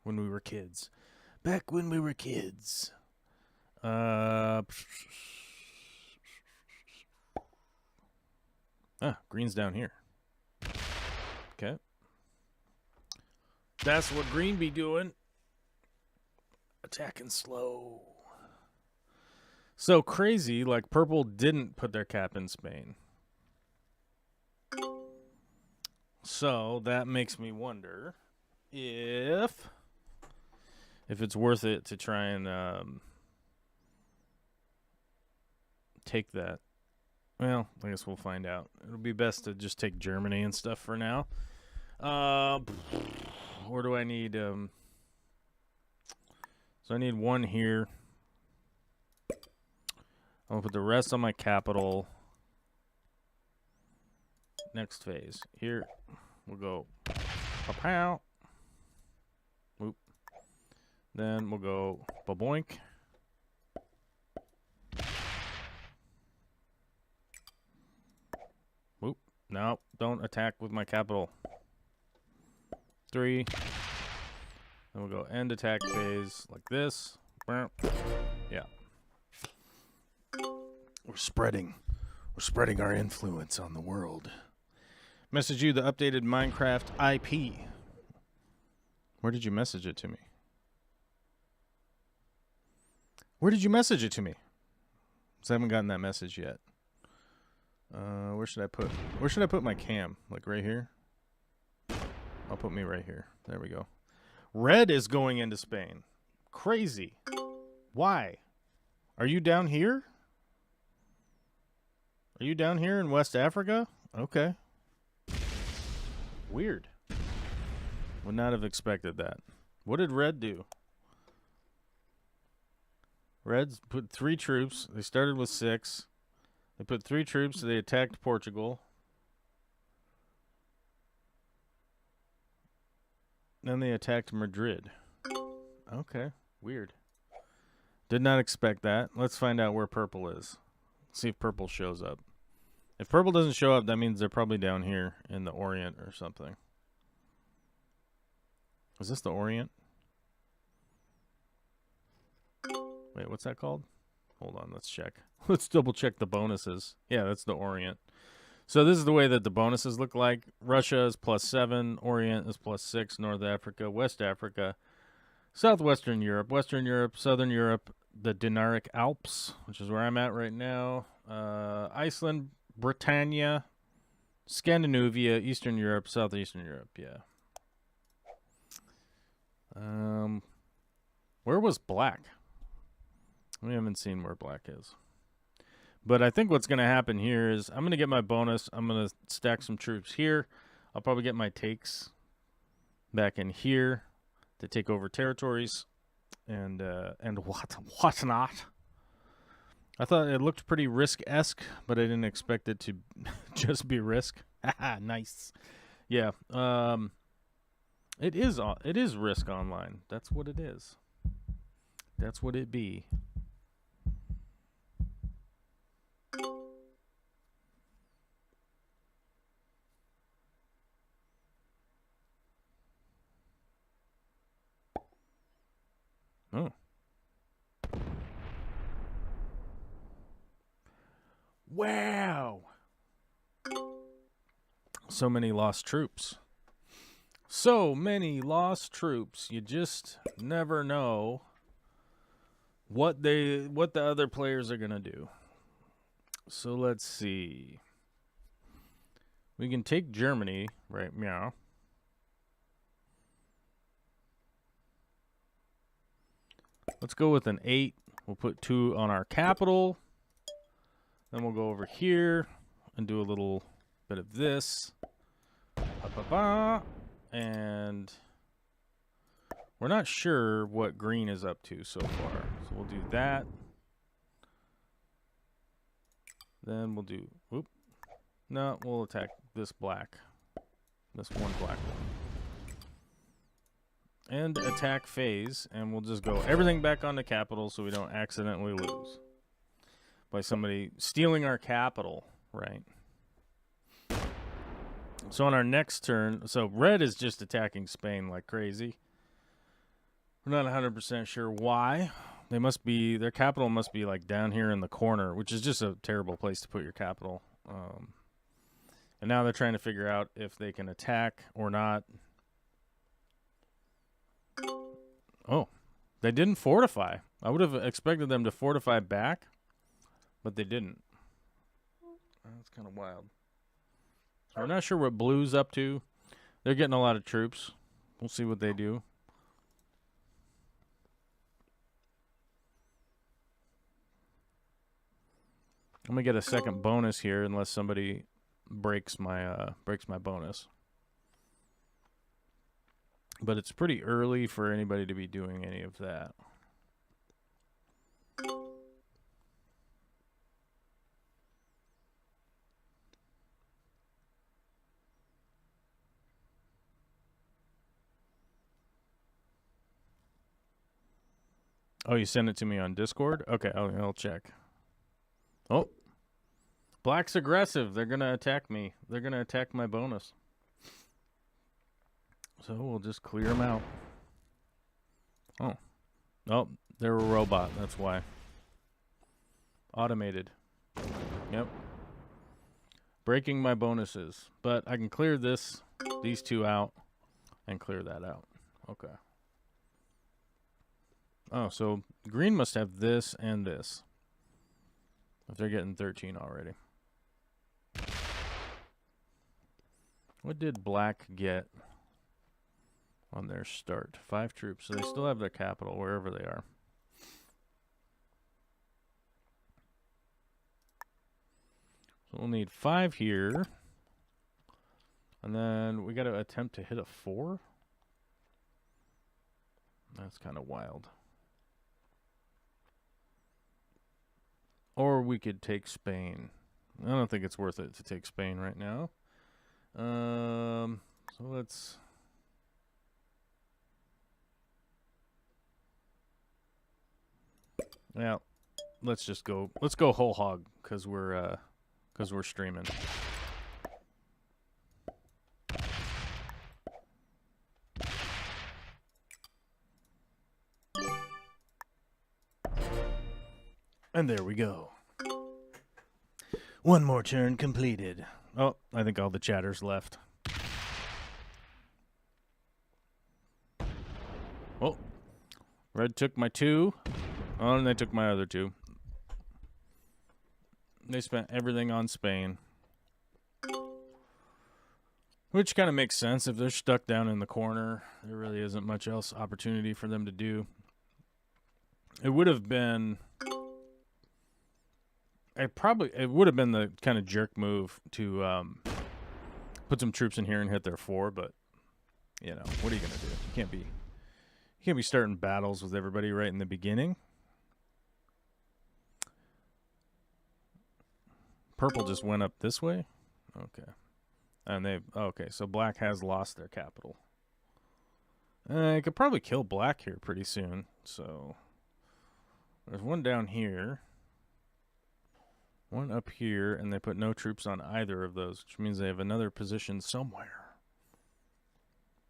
when we were kids. Back when we were kids. Green's down here. Okay. That's what green be doing. Attacking slow. So crazy, like purple didn't put their cap in Spain. So that makes me wonder if it's worth it to try and take that. Well, I guess we'll find out. It'll be best to just take Germany and stuff for now. Where do I need? So I need one here. I'll put the rest on my capital. Next phase. Here, we'll go pow. Whoop. Then we'll go ba-boink. Whoop. No, don't attack with my capital. 3. Then we'll go end attack phase like this. Yeah. We're spreading our influence on the world. Message you the updated Minecraft IP. Where did you message it to me? Where did you message it to me? Because I haven't gotten that message yet. Where should I put my cam? Like right here? I'll put me right here. There we go. Red is going into Spain. Crazy. Why? Are you down here? Are you down here in West Africa? Okay. Weird. Would not have expected that. What did Red do? Reds put 3 troops. They started with 6. They put 3 troops. They attacked Portugal. Then they attacked Madrid. Okay. Weird. Did not expect that. Let's find out where purple is. See if purple shows up. If purple doesn't show up, that means they're probably down here in the Orient or something. Is this the Orient? Wait, what's that called? Hold on, let's check. Let's double check the bonuses. Yeah, that's the Orient. So this is the way that the bonuses look like. Russia is +7, Orient is +6, North Africa, West Africa, Southwestern Europe, Western Europe, Southern Europe, the Dinaric Alps, which is where I'm at right now, Iceland, Britannia, Scandinavia, Eastern Europe, Southeastern Europe, yeah. Where was black? We haven't seen where black is. But I think what's going to happen here is I'm going to get my bonus. I'm going to stack some troops here. I'll probably get my takes back in here to take over territories and whatnot. I thought it looked pretty Risk-esque, but I didn't expect it to just be Risk. Nice. Yeah. It is Risk Online. That's what it is. That's what it be. Oh. Wow. So many lost troops. So many lost troops. You just never know what the other players are going to do. So let's see. We can take Germany, right? Meow. Let's go with an 8. We'll put 2 on our capital. Then we'll go over here and do a little bit of this. Ba-ba-ba. And we're not sure what green is up to so far. So we'll do that. Then we'll do... Whoop. No, we'll attack this black. This one black one. And attack phase. And we'll just go everything back on the capital so we don't accidentally lose. By somebody stealing our capital, right? So on our next turn, so red is just attacking Spain like crazy. We're not 100% sure why. They must be, their capital must be like down here in the corner, which is just a terrible place to put your capital. And now they're trying to figure out if they can attack or not. Oh, they didn't fortify. I would have expected them to fortify back, but they didn't. That's kind of wild. So we're not sure what blue's up to. They're getting a lot of troops. We'll see what they do. I'm gonna get a second bonus here unless somebody breaks my bonus. But it's pretty early for anybody to be doing any of that. Oh, you sent it to me on Discord? Okay, I'll check. Oh. Black's aggressive. They're going to attack me. They're going to attack my bonus. So we'll just clear them out. Oh. Oh, they're a robot. That's why. Automated. Yep. Breaking my bonuses. But I can clear these 2 out, and clear that out. Okay. Oh, so green must have this and this. If they're getting 13 already. What did black get on their start? 5 troops. So they still have their capital wherever they are. So we'll need 5 here. And then we got to attempt to hit a 4. That's kind of wild. Or we could take Spain. I don't think it's worth it to take Spain right now. So let's... Yeah, let's just go. Let's go whole hog because we're streaming. And there we go. One more turn completed. Oh, I think all the chatters left. Oh, red took my 2. Oh, and they took my other 2. They spent everything on Spain. Which kind of makes sense. If they're stuck down in the corner, there really isn't much else opportunity for them to do. It would have been... It would have been the kind of jerk move to put some troops in here and hit their 4, but you know, what are you gonna do? You can't be starting battles with everybody right in the beginning. Purple just went up this way. Okay, and okay. So black has lost their capital. I could probably kill black here pretty soon. So there's one down here. One up here, and they put no troops on either of those, which means they have another position somewhere.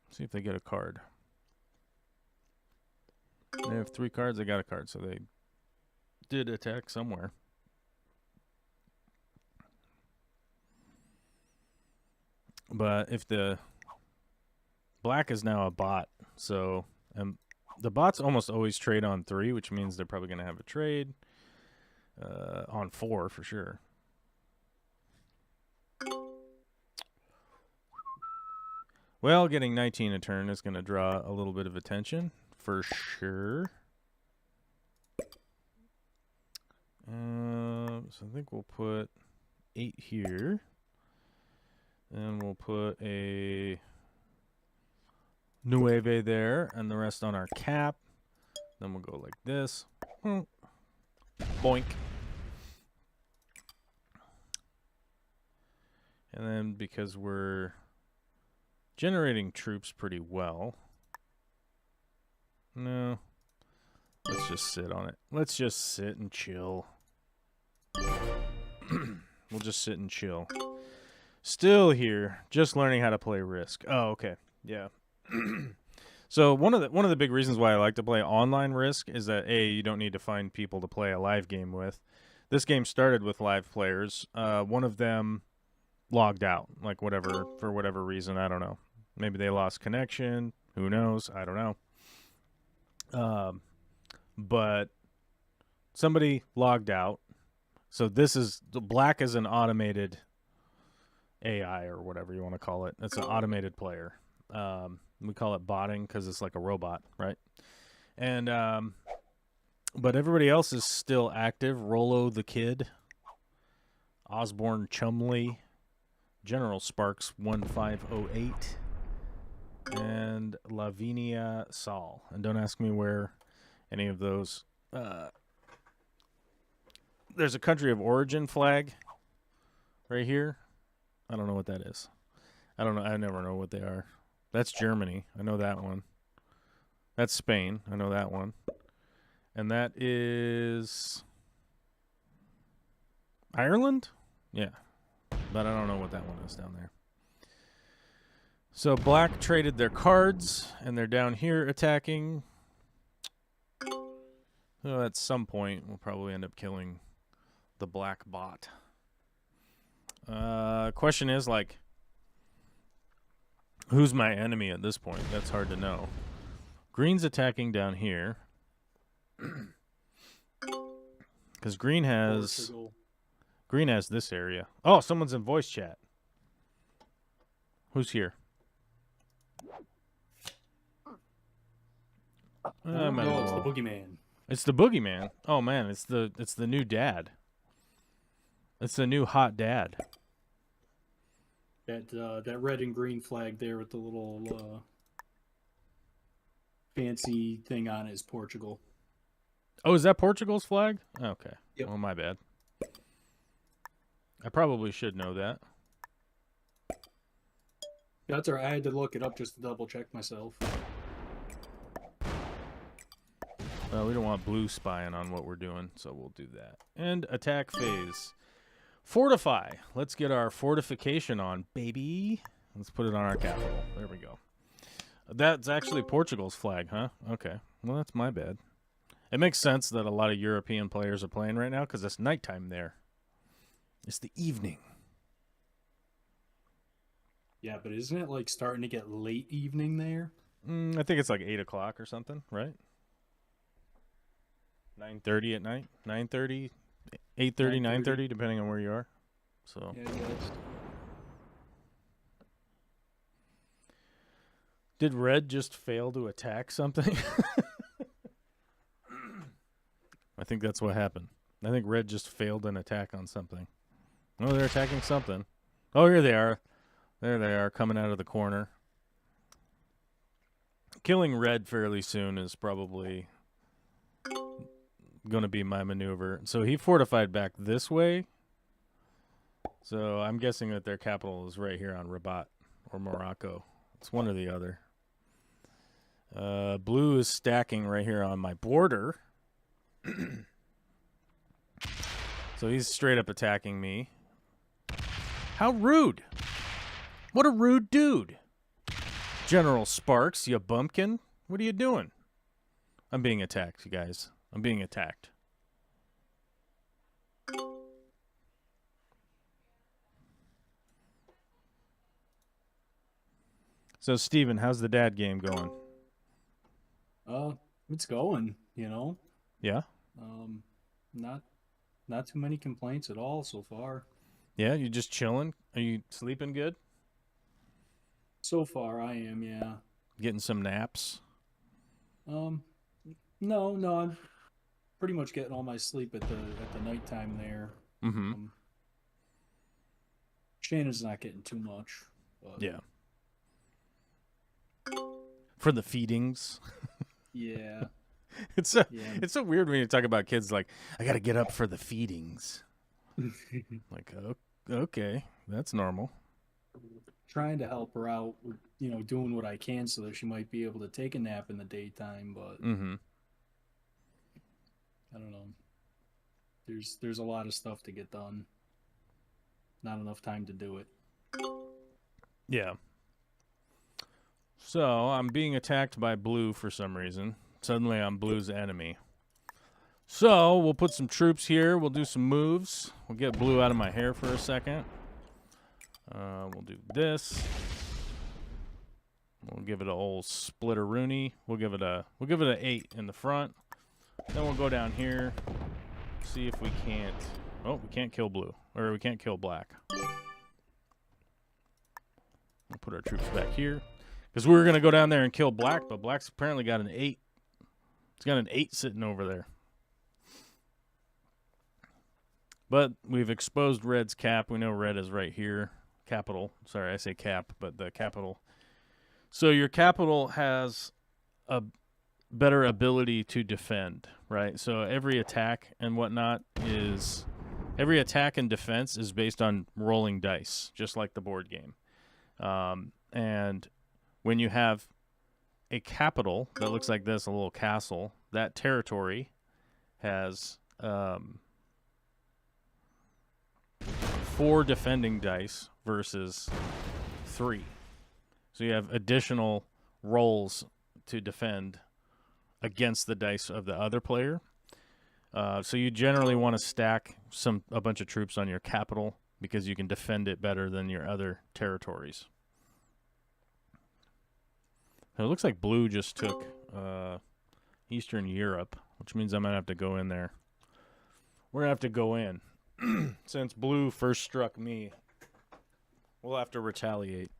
See if they get a card. They have 3 cards, they got a card, so they did attack somewhere. But if the Black is now a bot, so the bots almost always trade on 3, which means they're probably going to have a trade on 4 for sure. Well, getting 19 a turn is going to draw a little bit of attention for sure. So I think we'll put 8 here. And we'll put a Nueve there and the rest on our cap. Then we'll go like this. Boink. And then because we're generating troops pretty well. No. Let's just sit on it. Let's just sit and chill. We'll just sit and chill. Still here, just learning how to play Risk. Oh, okay. Yeah. So one of the big reasons why I like to play online Risk is that you don't need to find people to play a live game with. This game started with live players. One of them logged out, like for whatever reason, I don't know. Maybe they lost connection. Who knows? I don't know. But somebody logged out. So Black is an automated AI or whatever you want to call it. It's an automated player. We call it botting because it's like a robot, right? And but everybody else is still active. Rollo the Kid, Osborne Chumley, General Sparks 1508, and Lavinia Saul. And don't ask me where any of those. There's a country of origin flag right here. I don't know what that is. I don't know. I never know what they are. That's Germany. I know that one. That's Spain. I know that one. And that is Ireland? Yeah. But I don't know what that one is down there. So Black traded their cards, and they're down here attacking. So at some point, we'll probably end up killing the Black bot. Question is, like, who's my enemy at this point? That's hard to know. Green's attacking down here. Because Green has this area. Oh, someone's in voice chat. Who's here? It's the boogeyman. It's the boogeyman. Oh man, it's the new dad. It's the new hot dad. That red and green flag there with the little fancy thing on it is Portugal. Oh, is that Portugal's flag? Okay. Yep. Well, my bad. I probably should know that. That's all right. I had to look it up just to double check myself. Well, we don't want blue spying on what we're doing, so we'll do that. And attack phase. Fortify. Let's get our fortification on, baby. Let's put it on our capital. There we go. That's actually Portugal's flag, huh? Okay. Well, that's my bad. It makes sense that a lot of European players are playing right now because it's nighttime there. It's the evening. Yeah, but isn't it like starting to get late evening there? I think it's like 8 o'clock or something, right? 9:30 at night? 9:30? 8:30, 9:30, depending on where you are. So. Yeah, I guess. Did Red just fail to attack something? I think that's what happened. I think Red just failed an attack on something. Oh, they're attacking something. Oh, here they are. There they are, coming out of the corner. Killing Red fairly soon is probably going to be my maneuver. So he fortified back this way. So I'm guessing that their capital is right here on Rabat or Morocco. It's one or the other. Blue is stacking right here on my border. So he's straight up attacking me. How rude. What a rude dude. General Sparks, you bumpkin. What are you doing? I'm being attacked, you guys. I'm being attacked. So, Steven, how's the dad game going? It's going, you know. Yeah? Um, not not too many complaints at all so far. Yeah, you just chilling? Are you sleeping good? So far, I am, yeah. Getting some naps? Um, no, I'm pretty much getting all my sleep at the nighttime there. Mm-hmm. Um, Shannon's not getting too much, but Yeah. For the feedings. yeah, It's so, yeah. it's so weird when you talk about kids like, I got to get up for the feedings. Like, okay, that's normal. Trying to help her out with, doing what I can so that she might be able to take a nap in the daytime, but Mm-hmm. I don't know. There's a lot of stuff to get done. Not enough time to do it. Yeah. So, I'm being attacked by blue for some reason. Suddenly, I'm blue's enemy. So, we'll put some troops here. We'll do some moves. We'll get blue out of my hair for a second. We'll do this. We'll give it a old splitter Rooney. We'll give it a 8 in the front. Then we'll go down here. See if we can't. Oh, we can't kill blue, or we can't kill black. We'll put our troops back here because we were gonna go down there and kill black, but black's apparently got an 8. It's got an 8 sitting over there. But we've exposed red's cap. We know red is right here. Capital. Sorry, I say cap, but the capital. So your capital has a better ability to defend, right? So every attack and whatnot is... Every attack and defense is based on rolling dice, just like the board game. And when you have a capital that looks like this, a little castle, that territory has 4 defending dice versus 3. So you have additional rolls to defend against the dice of the other player. So you generally want to stack a bunch of troops on your capital because you can defend it better than your other territories. So it looks like blue just took Eastern Europe, which means I'm going to have to go in there. We're going to have to go in. Since blue first struck me, we'll have to retaliate.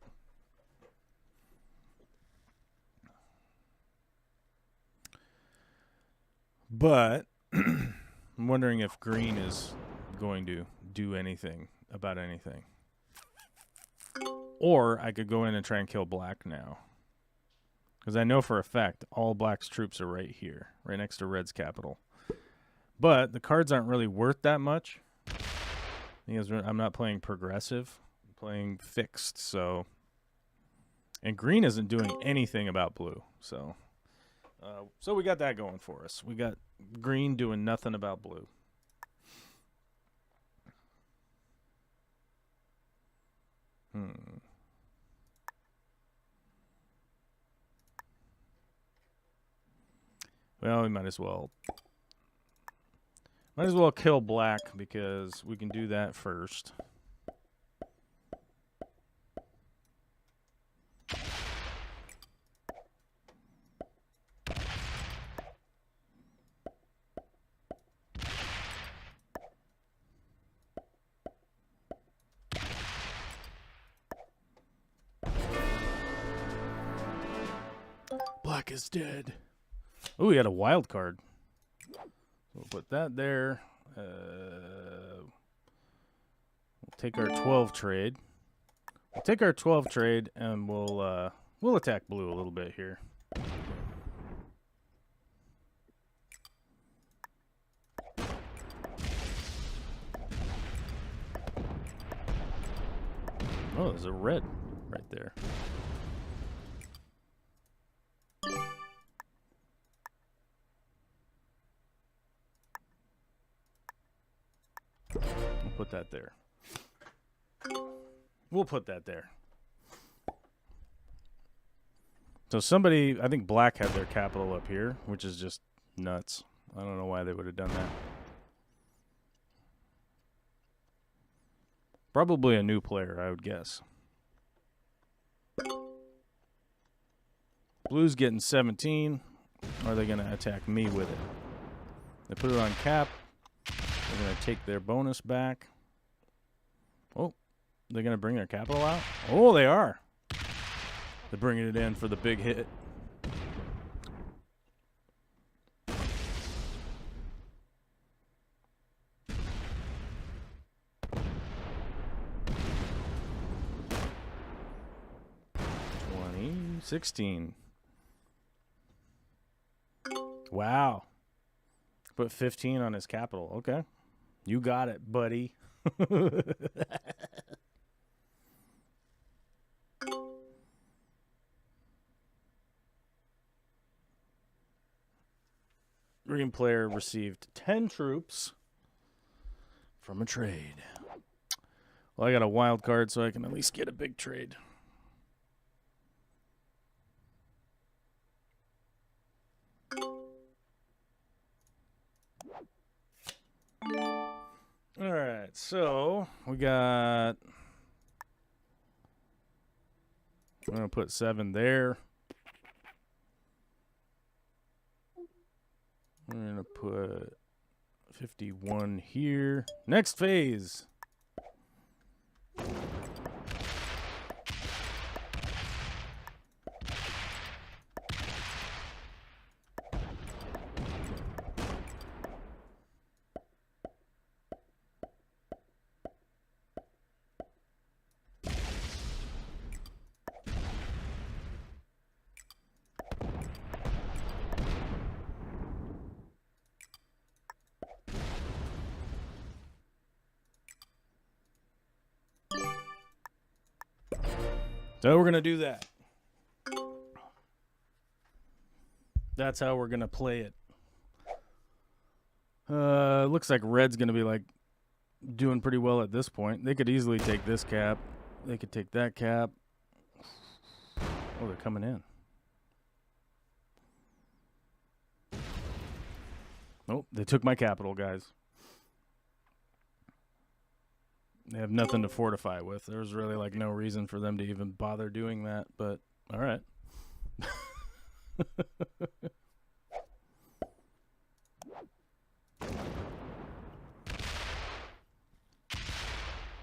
But I'm wondering if green is going to do anything about anything. Or I could go in and try and kill black now. Because I know for a fact all black's troops are right here, right next to red's capital. But the cards aren't really worth that much. Because I'm not playing progressive. I'm playing fixed, so... And green isn't doing anything about blue, so... So we got that going for us. We got green doing nothing about blue. Well, we might as well kill black because we can do that first. Black is dead. Oh, we got a wild card. We'll put that there. We'll take our 12 trade. We'll take our 12 trade and we'll attack blue a little bit here. Oh, there's a red right there. We'll put that there. We'll put that there. So somebody, I think black had their capital up here, which is just nuts. I don't know why they would have done that. Probably a new player, I would guess. Blue's getting 17. Or are they going to attack me with it? They put it on cap. They're going to take their bonus back. Oh, they're going to bring their capital out? Oh, they are. They're bringing it in for the big hit. $16. Wow. Put 15 on his capital. Okay. You got it, buddy. Green player received 10 troops from a trade. Well, I got a wild card, so I can at least get a big trade. All right, so we got... I'm going to put 7 there. I'm going to put 51 here. Next phase. So we're going to do that. That's how we're going to play it. Looks like red's going to be like doing pretty well at this point. They could easily take this cap. They could take that cap. Oh, they're coming in. Oh, they took my capital, guys. They have nothing to fortify with. There's really like no reason for them to even bother doing that, but all right.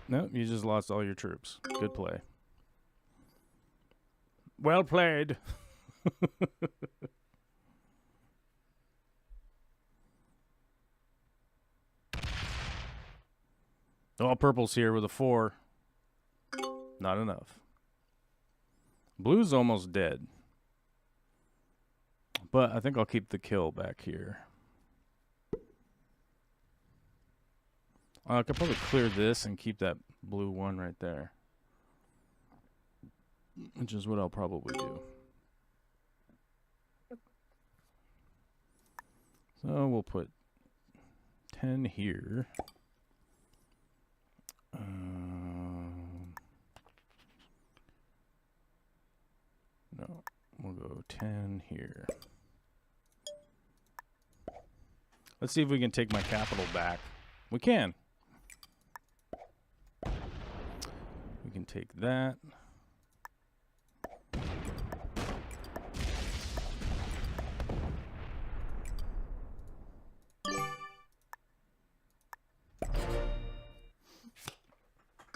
No, you just lost all your troops. Good play. Well played. All purple's here with a 4. Not enough. Blue's almost dead. But I think I'll keep the kill back here. I could probably clear this and keep that blue 1 right there. Which is what I'll probably do. So we'll put 10 here. No, we'll go 10 here. Let's see if we can take my capital back. We can. We can take that.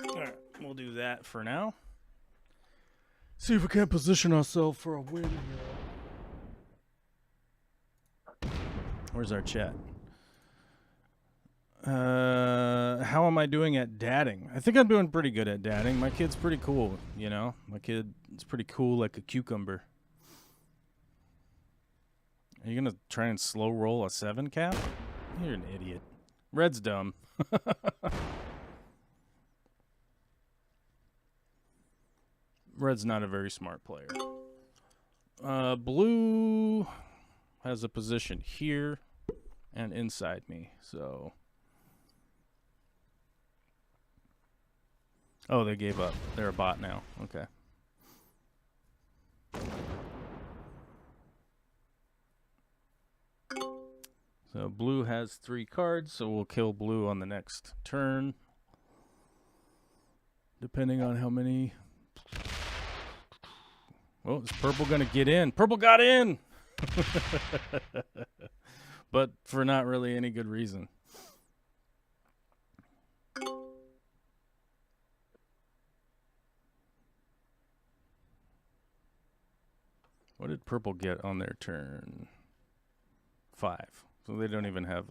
Alright, we'll do that for now. See if we can't position ourselves for a win here. Where's our chat? How am I doing at dadding? I think I'm doing pretty good at dadding. My kid's pretty cool, you know? My kid is pretty cool like a cucumber. Are you gonna try and slow roll a 7 cap? You're an idiot. Red's dumb. Red's not a very smart player. Blue has a position here and inside me, so... Oh, they gave up. They're a bot now. Okay. So blue has 3 cards, so we'll kill blue on the next turn. Depending on how many... Well, is purple going to get in? Purple got in! But for not really any good reason. What did purple get on their turn? 5. So they don't even have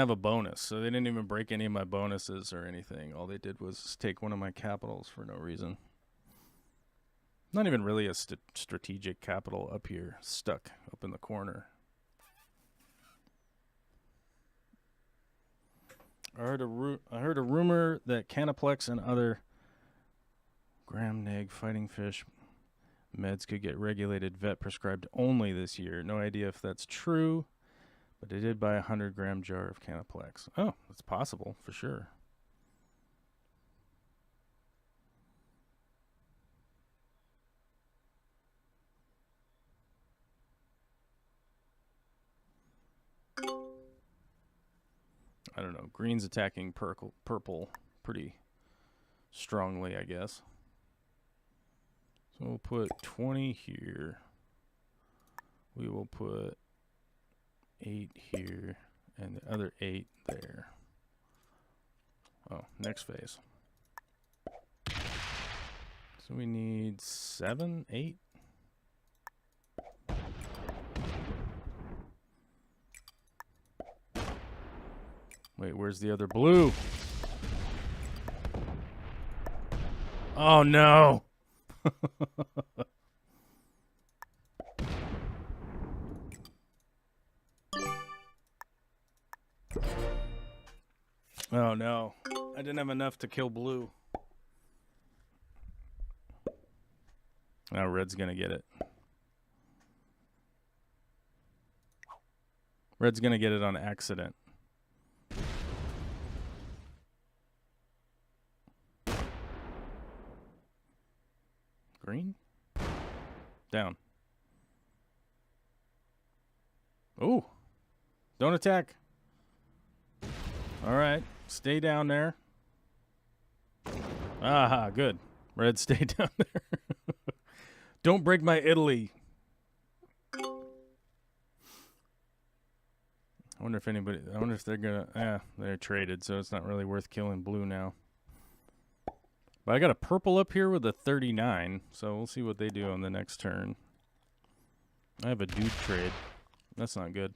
a bonus. So they didn't even break any of my bonuses or anything. All they did was take one of my capitals for no reason. Not even really a strategic capital up here, stuck up in the corner. I heard a rumor that Canaplex and other Gram-Neg fighting fish meds could get regulated vet prescribed only this year. No idea if that's true, but I did buy a 100-gram jar of Canaplex. Oh, that's possible for sure. I don't know. Green's attacking purple pretty strongly, I guess. So we'll put 20 here. We will put 8 here and the other 8 there. Oh, next phase. So we need 7, 8. Wait, where's the other blue? Oh no! Oh no, I didn't have enough to kill blue. Now red's gonna get it. Red's gonna get it on accident. Green? Down. Ooh. Don't attack. All right. Stay down there. Aha, good. Red, stay down there. Don't break my Italy. I wonder if they're gonna, they're traded, so it's not really worth killing blue now. But I got a purple up here with a 39, so we'll see what they do on the next turn. I have a dude trade. That's not good.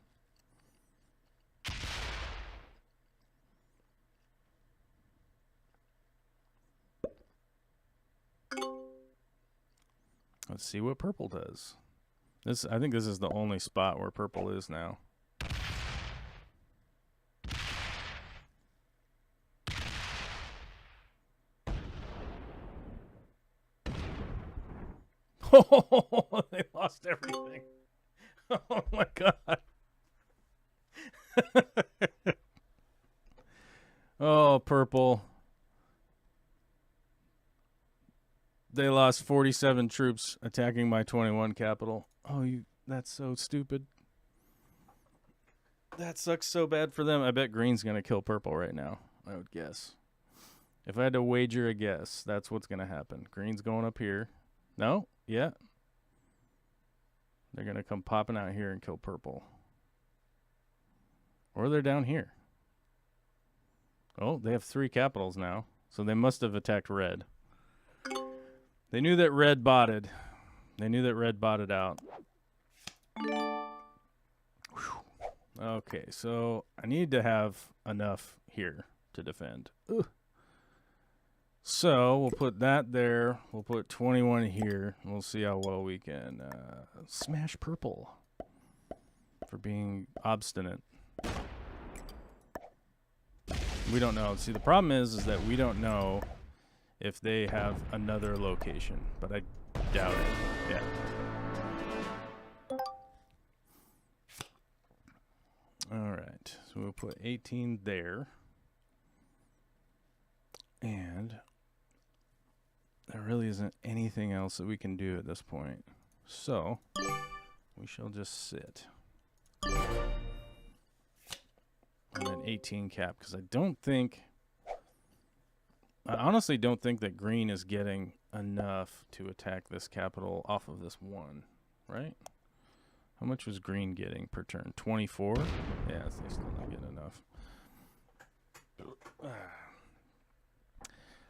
Let's see what purple does. I think this is the only spot where purple is now. Oh, they lost everything. Oh my god. Oh, purple. They lost 47 troops attacking my 21 capital. Oh, that's so stupid. That sucks so bad for them. I bet green's going to kill purple right now, I would guess. If I had to wager a guess, that's what's going to happen. Green's going up here. No? Yeah. They're going to come popping out here and kill purple. Or they're down here. Oh, they have 3 capitals now. So they must have attacked red. They knew that red botted. They knew that red botted out. Whew. Okay, so I need to have enough here to defend. Ugh. So we'll put that there. We'll put 21 here. We'll see how well we can smash purple for being obstinate. We don't know. See, the problem is that we don't know if they have another location, but I doubt it. Yeah. All right. So we'll put 18 there. And there really isn't anything else that we can do at this point. So we shall just sit on an 18 cap, because I honestly don't think that green is getting enough to attack this capital off of this one, right? How much was green getting per turn? 24? Yeah, they're still not getting enough.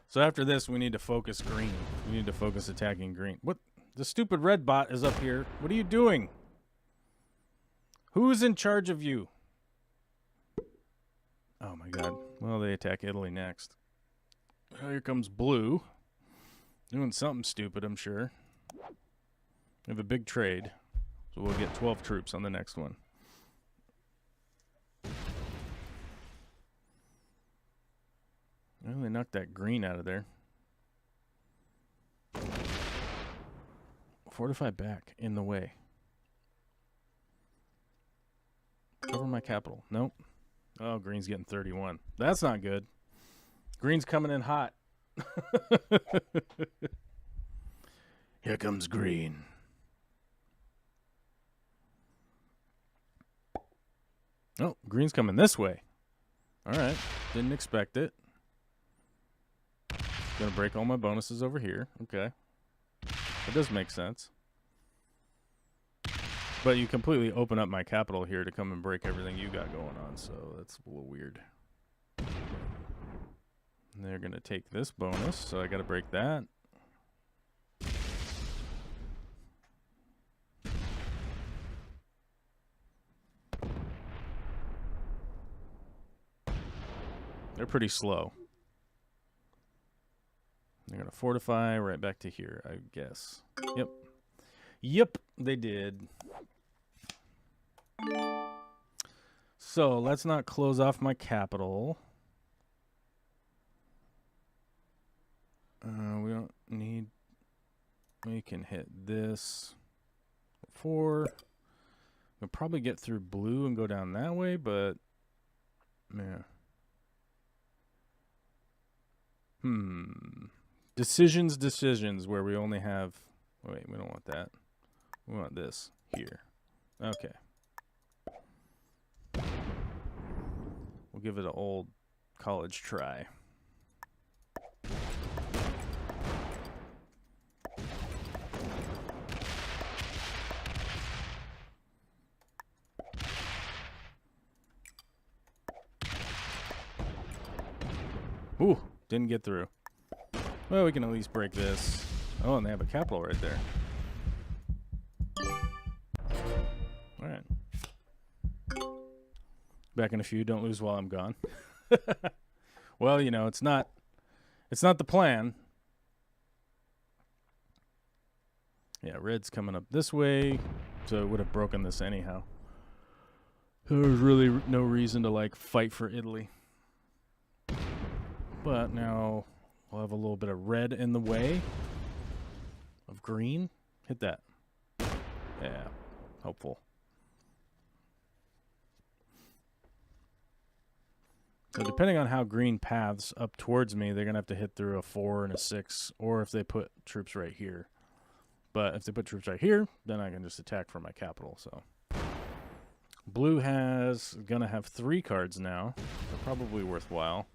So after this, we need to focus green. We need to focus attacking green. What? The stupid red bot is up here. What are you doing? Who's in charge of you? Oh my god. Well, they attack Italy next. Here comes blue. Doing something stupid, I'm sure. We have a big trade. So we'll get 12 troops on the next one. Well, they knocked that green out of there. Fortify back in the way. Cover my capital. Nope. Oh, green's getting 31. That's not good. Green's coming in hot. Here comes green. Oh, green's coming this way. All right. Didn't expect it. Gonna break all my bonuses over here. Okay. That does make sense. But you completely open up my capital here to come and break everything you got going on, so that's a little weird. And they're gonna take this bonus, so I gotta break that. They're pretty slow. They're going to fortify right back to here, I guess. Yep. Yep, they did. So, let's not close off my capital. We don't need... We can hit this. 4. We'll probably get through blue and go down that way, but... Yeah. Decisions where we only have... Wait, we don't want that. We want this here. Okay. We'll give it an old college try. Ooh, didn't get through. Well, we can at least break this. Oh, and they have a capital right there. Alright. Back in a few, don't lose while I'm gone. Well, you know, it's not the plan. Yeah, red's coming up this way, so it would have broken this anyhow. There was really no reason to, like, fight for Italy. But now we'll have a little bit of red in the way of green. Hit that. Yeah, hopeful. So depending on how green paths up towards me, they're going to have to hit through a 4 and a 6, or if they put troops right here. But if they put troops right here, then I can just attack for my capital. So blue has going to have 3 cards now. They're probably worthwhile.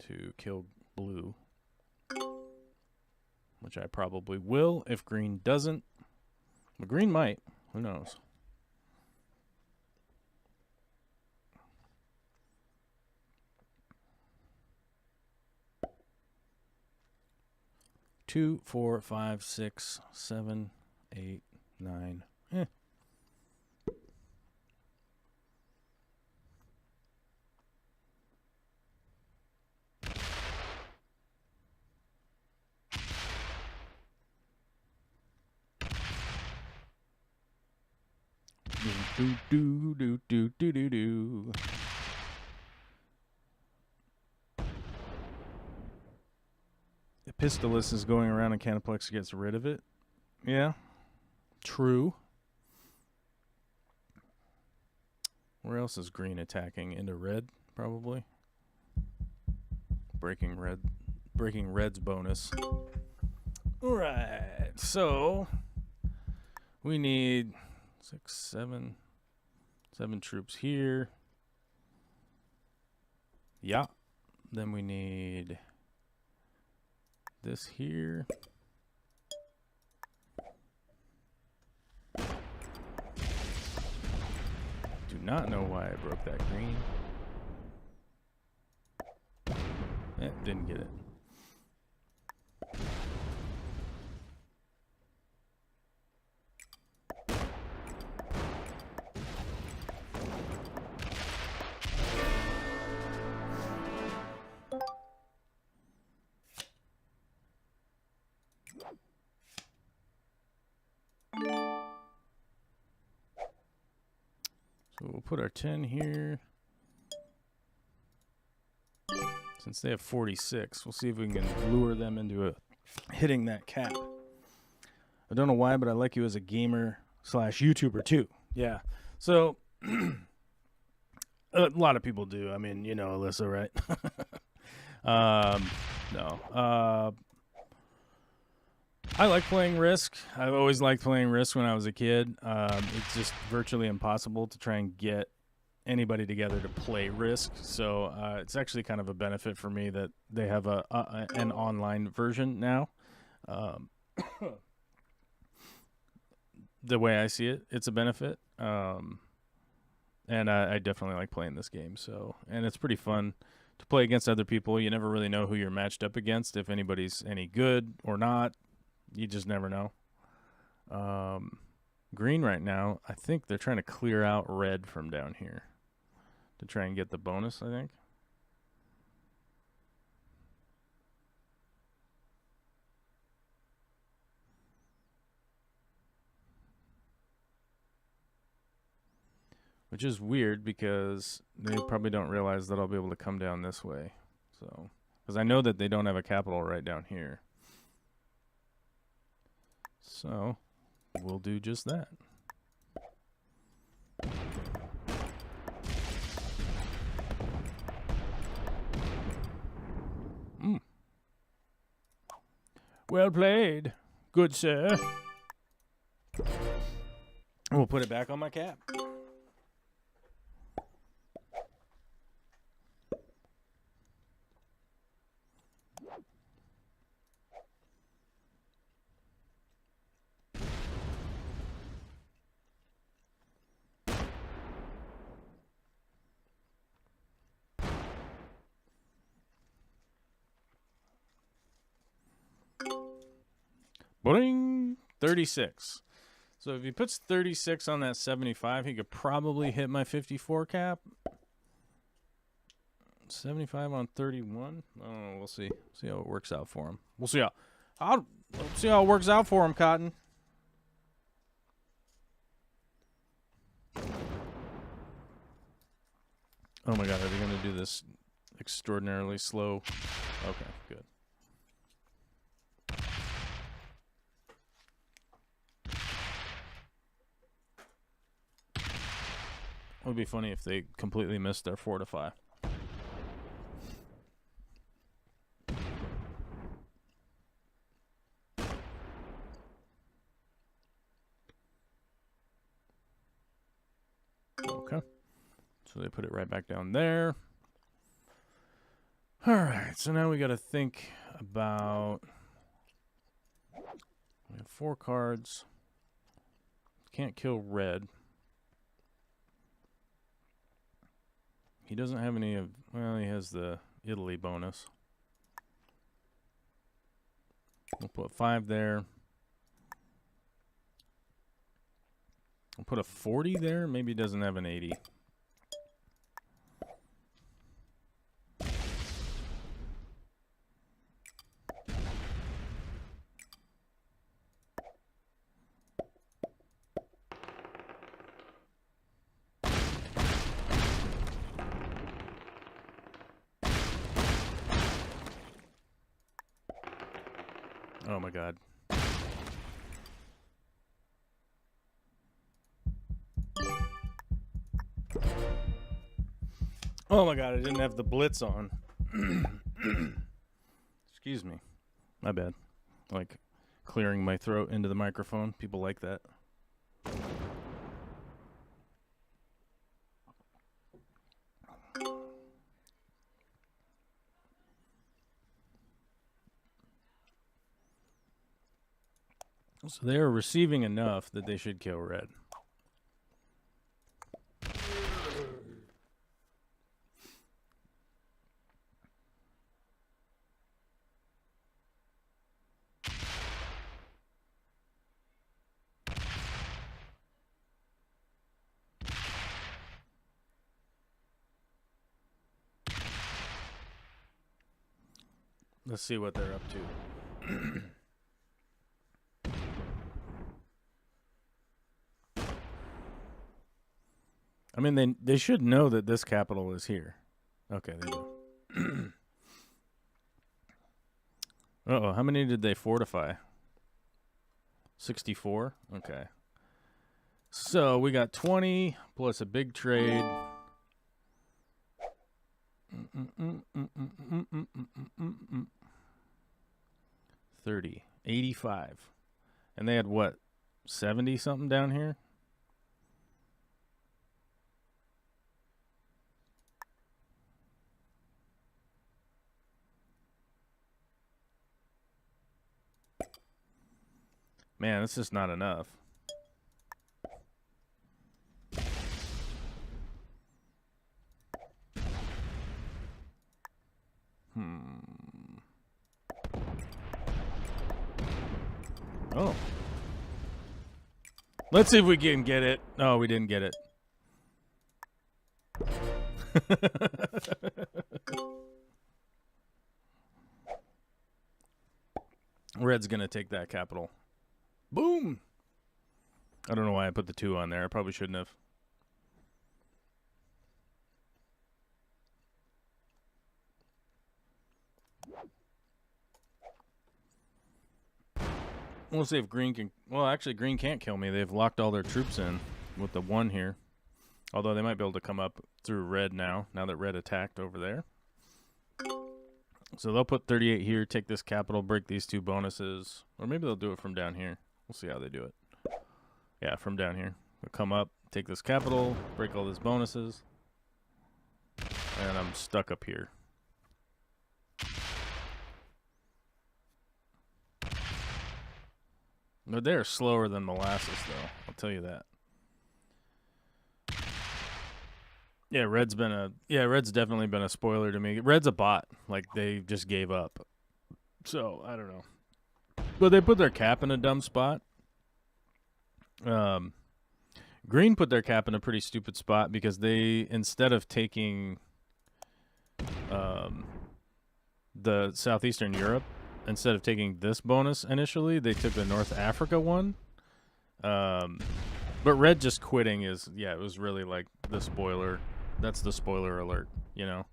To kill blue, which I probably will if green doesn't. But green might. Who knows? Two, 4, 5, 6, 7, 8, 9. Do do do do do do do. Epistolus is going around and Canoplex gets rid of it. Yeah, true. Where else is green attacking? Into red, probably. Breaking red's bonus. Alright, so we need 6, 7 troops here. Yeah, Then we need this here. Do not know why I broke that green. Didn't get it. So we'll put our 10 here. Since they have 46, we'll see if we can lure them into hitting that cap. I don't know why, but I like you as a gamer / YouTuber too. Yeah. So a lot of people do. I mean, you know, Alyssa, right? No. I like playing Risk. I've always liked playing Risk when I was a kid. It's just virtually impossible to try and get anybody together to play Risk. So it's actually kind of a benefit for me that they have an online version now. The way I see it, it's a benefit. And I definitely like playing this game. So, and it's pretty fun to play against other people. You never really know who you're matched up against, if anybody's any good or not. You just never know. Green right now, I think they're trying to clear out red from down here to try and get the bonus, I think. Which is weird because they probably don't realize that I'll be able to come down this way. So, because I know that they don't have a capital right down here. So, we'll do just that. Well played, good sir. We'll put it back on my cap. Boing! 36. So if he puts 36 on that 75, he could probably hit my 54 cap. 75 on 31. I don't know. We'll see. See how it works out for him. We'll see how it works out for him, Cotton. Oh my God, are they going to do this extraordinarily slow? Okay, good. It would be funny if they completely missed their fortify. Okay. So they put it right back down there. All right. So now we got to think about... We have 4 cards. Can't kill red. He doesn't have any of... Well, he has the Italy bonus. We'll put 5 there. We'll put a 40 there. Maybe he doesn't have an 80. Oh my God. Oh my God, I didn't have the blitz on. Excuse me. My bad. Like clearing my throat into the microphone. People like that. So they are receiving enough that they should kill red. Let's see what they're up to. I mean, they should know that this capital is here. Okay, they do. Uh-oh, how many did they fortify? 64? Okay. So we got 20 plus a big trade. 30. 85. And they had what? 70 something down here? Man, that's just not enough. Oh. Let's see if we can get it. No, we didn't get it. Red's going to take that capital. Boom! I don't know why I put the 2 on there. I probably shouldn't have. We'll see if green can... Well, actually, green can't kill me. They've locked all their troops in with the 1 here. Although they might be able to come up through red now that red attacked over there. So they'll put 38 here, take this capital, break these 2 bonuses. Or maybe they'll do it from down here. We'll see how they do it. Yeah, from down here. They'll come up, take this capital, break all these bonuses. And I'm stuck up here. But they're slower than molasses, though. I'll tell you that. Yeah, red's definitely been a spoiler to me. Red's a bot. Like, they just gave up. So, I don't know. But they put their cap in a dumb spot. Green put their cap in a pretty stupid spot because they, instead of taking the Southeastern Europe, instead of taking this bonus initially, they took the North Africa one. But red just quitting is, yeah, it was really like the spoiler. That's the spoiler alert, you know?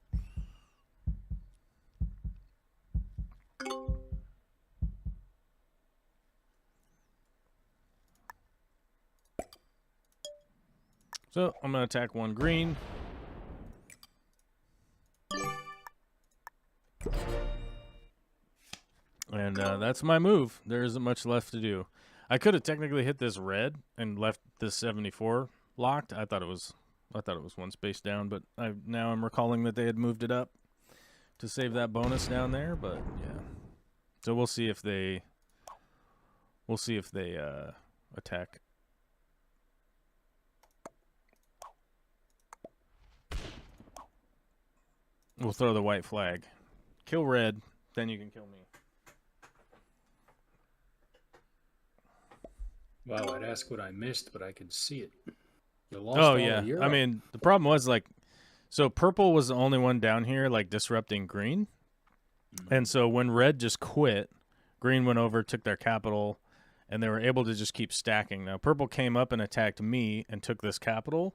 So I'm going to attack 1 green. And that's my move. There isn't much left to do. I could have technically hit this red and left this 74 locked. I thought it was 1 space down, but now I'm recalling that they had moved it up to save that bonus down there. But yeah, so we'll see if they attack. We'll throw the white flag. Kill red, then you can kill me. Wow, I'd ask what I missed, but I could see it. You lost Oh all yeah, of Europe. I mean the problem was like, so purple was the only one down here like disrupting green, and so when red just quit, green went over, took their capital, and they were able to just keep stacking. Now purple came up and attacked me and took this capital,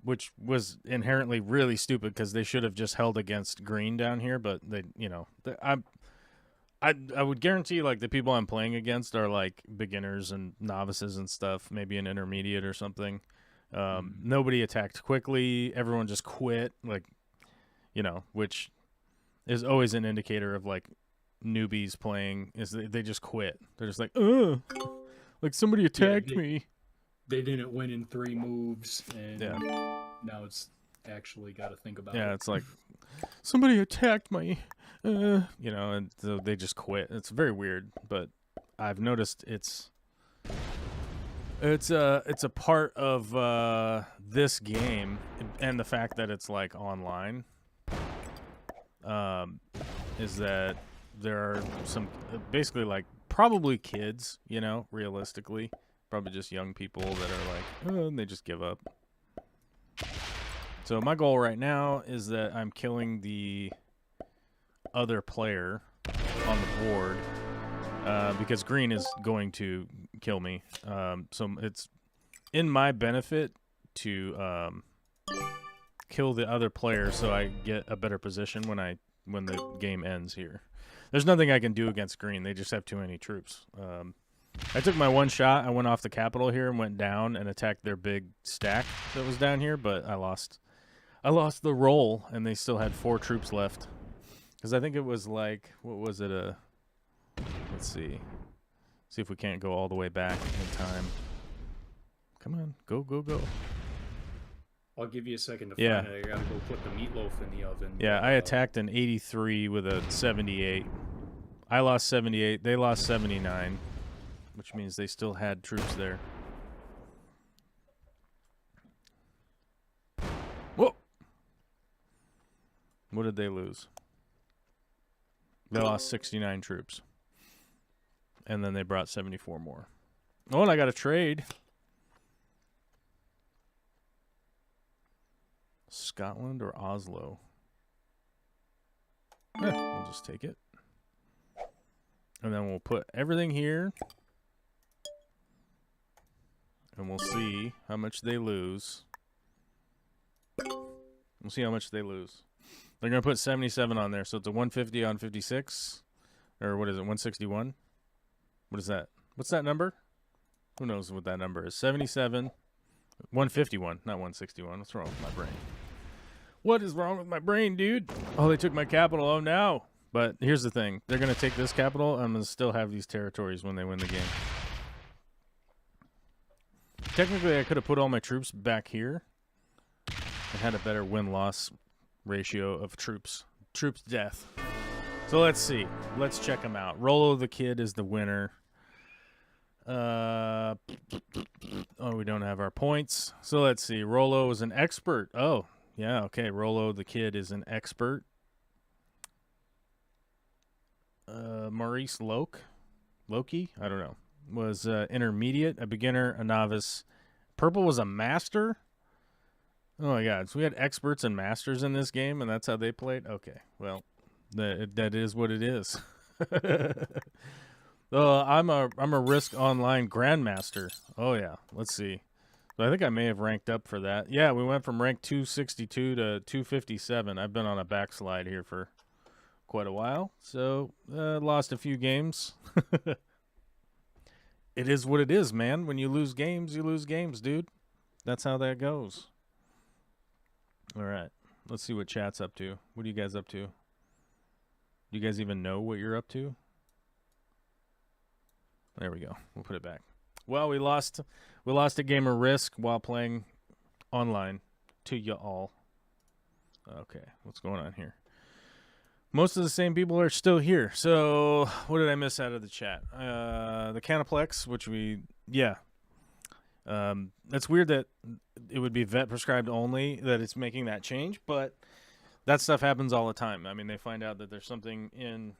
which was inherently really stupid because they should have just held against green down here, but they, you know, I would guarantee like the people I'm playing against are like beginners and novices and stuff, maybe an intermediate or something. Nobody attacked quickly. Everyone just quit, like, you know, which is always an indicator of like newbies playing is they just quit. They're just like, ugh, like somebody attacked me. They didn't win in 3 moves, and now it's actually got to think about it. Yeah, it's like somebody attacked me. You know, and so they just quit. It's very weird, but I've noticed it's a part of this game, and the fact that it's like online, is that there are some basically like probably kids, you know, realistically, probably just young people that are like, oh, and they just give up. So my goal right now is that I'm killing the other player on the board, because green is going to kill me. So it's in my benefit to kill the other player so I get a better position when the game ends here. There's nothing I can do against green. They just have too many troops. I took my one shot. I went off the capital here and went down and attacked their big stack that was down here, but I lost the roll, and they still had 4 troops left. Because I think it was like, what was it? Let's see. See if we can't go all the way back in time. Come on, go, go, go. I'll give you a second to Yeah. find it. I gotta go put the meatloaf in the oven. Yeah, I attacked an 83 with a 78. I lost 78. They lost 79, which means they still had troops there. Whoa! What did they lose? They lost 69 troops. And then they brought 74 more. Oh, and I got a trade. Scotland or Oslo? We'll just take it. And then we'll put everything here. And we'll see how much they lose. We'll see how much they lose. They're going to put 77 on there. So it's a 150 on 56. Or what is it, 161? What is that? What's that number? Who knows what that number is? 77. 151, not 161. What's wrong with my brain? What is wrong with my brain, dude? Oh, they took my capital. Oh, no. But here's the thing. They're going to take this capital. I'm going to still have these territories when they win the game. Technically, I could have put all my troops back here and had a better win-loss ratio of troops. Troops death. So let's see. Let's check them out. Rollo the Kid is the winner. Oh, we don't have our points. So let's see. Rollo is an expert. Oh, yeah, okay. Rollo the Kid is an expert. Maurice Loki, I don't know, was intermediate, a beginner, a novice. Purple was a master. Oh my God! So we had experts and masters in this game, and that's how they played. Okay, well, that is what it is. I'm a Risk Online Grandmaster. Oh yeah, let's see. So I think I may have ranked up for that. Yeah, we went from rank 262 to 257. I've been on a backslide here for quite a while, so lost a few games. It is what it is, man. When you lose games, dude. That's how that goes. All right, let's see what chat's up to. What are you guys up to? Do you guys even know what you're up to? There we go. We'll put it back. Well, we lost a game of Risk while playing online to you all. Okay, what's going on here? Most of the same people are still here. So what did I miss out of the chat? The Canaplex, which it's weird that it would be vet prescribed only, that it's making that change, but that stuff happens all the time. I mean, they find out that there's something in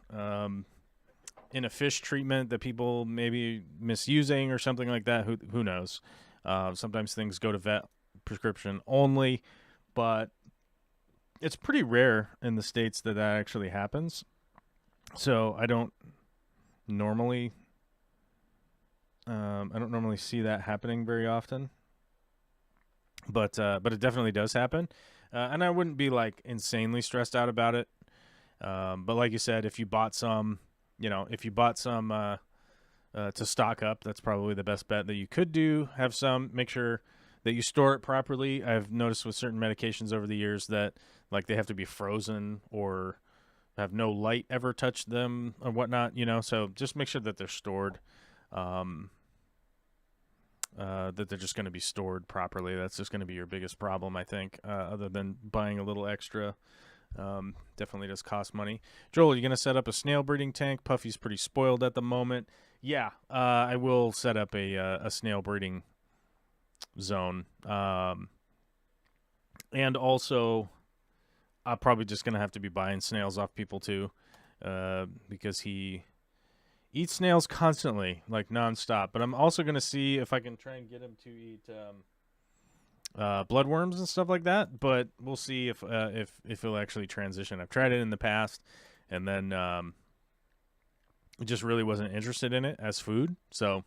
a fish treatment that people may be misusing or something like that. Who knows? Sometimes things go to vet prescription only, but it's pretty rare in the States that actually happens. So I don't normally see that happening very often. But it definitely does happen. And I wouldn't be like insanely stressed out about it. But like you said, if you bought some to stock up, that's probably the best bet that you could do. Have some, make sure that you store it properly. I've noticed with certain medications over the years that like they have to be frozen or have no light ever touch them or whatnot, so just make sure that they're stored, that they're just going to be stored properly. That's just going to be your biggest problem, I think, other than buying a little extra. Definitely does cost money. Joel, are you going to set up a snail breeding tank? Puffy's pretty spoiled at the moment. Yeah, I will set up a snail breeding zone, and also I'm probably just gonna have to be buying snails off people too, because he eats snails constantly, like nonstop. But I'm also gonna see if I can try and get him to eat bloodworms and stuff like that. But we'll see if he'll actually transition. I've tried it in the past, and then just really wasn't interested in it as food. So,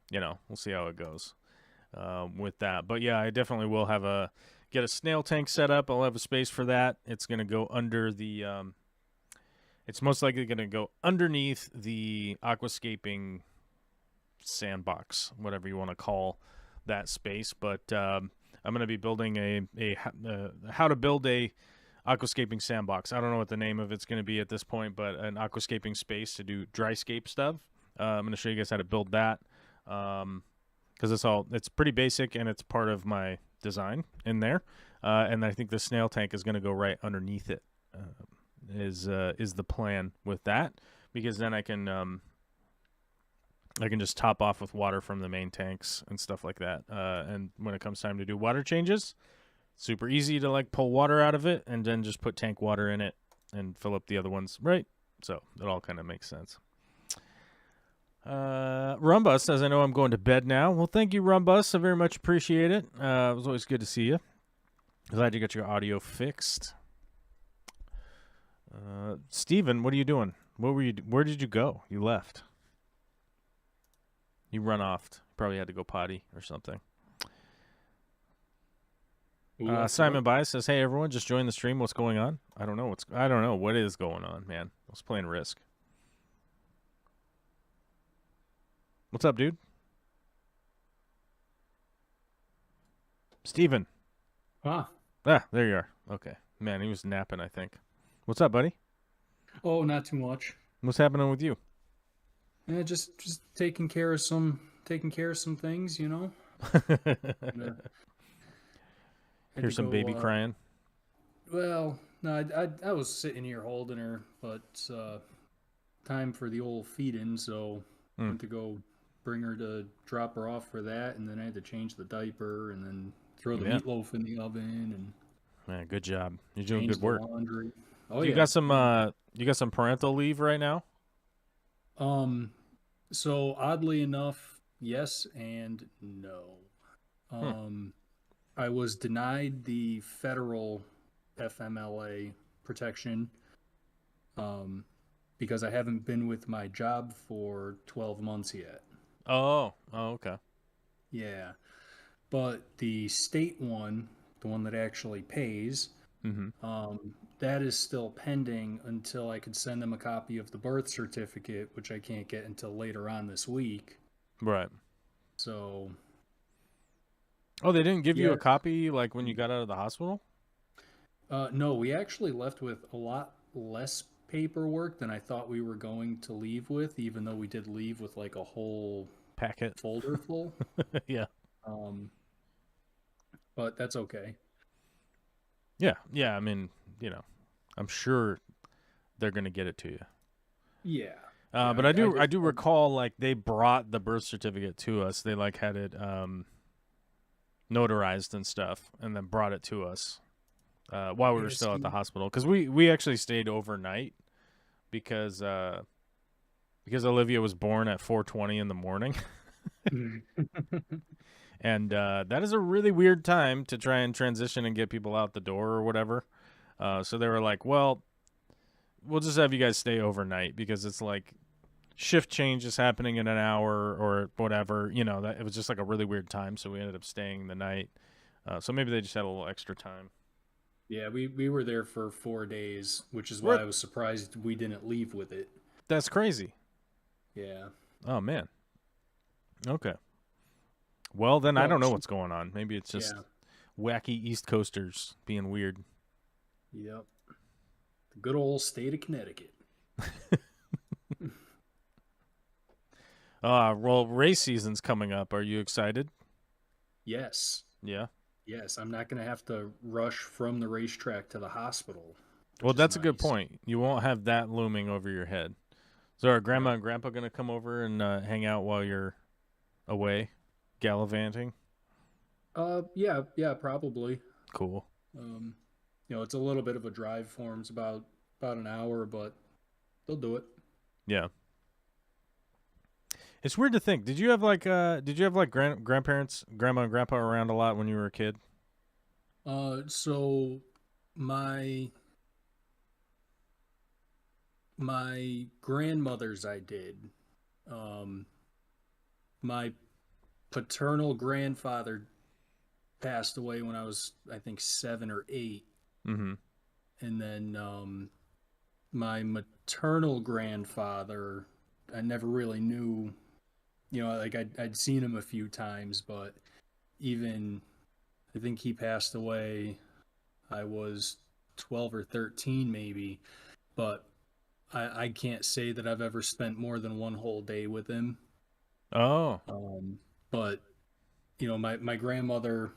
we'll see how it goes with that. But yeah, I definitely will get a snail tank set up. I'll have a space for that. It's gonna go under the. It's most likely gonna go underneath the aquascaping sandbox, whatever you want to call that space. But I'm gonna be building a how to build a aquascaping sandbox. I don't know what the name of it's going to be at this point, but an aquascaping space to do dryscape stuff. I'm going to show you guys how to build that because it's pretty basic and it's part of my design in there. And I think the snail tank is going to go right underneath it. Is the plan with that, because then I can just top off with water from the main tanks and stuff like that. And when it comes time to do water changes, super easy to like pull water out of it and then just put tank water in it and fill up the other ones, right? So it all kind of makes sense. Rumbus says, I know I'm going to bed now. Well, thank you, Rumbus. I very much appreciate it. It was always good to see you. Glad you got your audio fixed. Steven, what are you doing? Where did you go? You left. You run off. Probably had to go potty or something. Simon Bias says, "Hey everyone, just join the stream. What's going on? I don't know what is going on, man. I was playing Risk. What's up, dude? Steven. Huh. Ah, there you are. Okay. Man, he was napping, I think. What's up, buddy? Oh, not too much. What's happening with you? Yeah, just taking care of some things, Here's some baby crying. Well, no, I was sitting here holding her, but time for the old feeding, so went to go bring her to drop her off for that, and then I had to change the diaper, and then throw the meatloaf in the oven, and man, good job. You're doing good work. Laundry. Oh, you got some parental leave right now? So oddly enough, yes and no. I was denied the federal FMLA protection because I haven't been with my job for 12 months yet. Oh, okay. Yeah. But the state one, the one that actually pays, that is still pending until I could send them a copy of the birth certificate, which I can't get until later on this week. Right. So... Oh, they didn't give you a copy like when you got out of the hospital? No, we actually left with a lot less paperwork than I thought we were going to leave with, even though we did leave with like a whole packet folder full. Yeah. But that's okay. Yeah. I mean, I'm sure they're gonna get it to you. Yeah. But I do recall like they brought the birth certificate to us. They like had it notarized and stuff, and then brought it to us while we were still at the hospital, because we actually stayed overnight because Olivia was born at 4:20 in the morning. And that is a really weird time to try and transition and get people out the door or whatever. So they were like, well, we'll just have you guys stay overnight because it's like shift change is happening in an hour or whatever. That it was just like a really weird time. So we ended up staying the night. So maybe they just had a little extra time. Yeah, we were there for 4 days, which is why I was surprised we didn't leave with it. That's crazy. Yeah. Oh, man. Okay. Well, then I don't know what's going on. Maybe it's just wacky East Coasters being weird. Yep. The good old state of Connecticut. Well, race season's coming up. Are you excited? Yes. Yeah? Yes, I'm not going to have to rush from the racetrack to the hospital. Well, that's a good point. You won't have that looming over your head. So are Grandma and Grandpa gonna come over and hang out while you're away, gallivanting? Yeah, probably. Cool. Um, it's a little bit of a drive for them. It's about an hour, but they'll do it. Yeah. It's weird to think. Did you have like grandparents, grandma and grandpa around a lot when you were a kid? So my my grandmother's I did. Um, my paternal grandfather passed away when I was, I think, 7 or 8, Mm-hmm. and then my maternal grandfather, I never really knew. Like I'd seen him a few times, but even I think he passed away. I was 12 or 13, maybe, but I can't say that I've ever spent more than one whole day with him. Oh. But my grandmother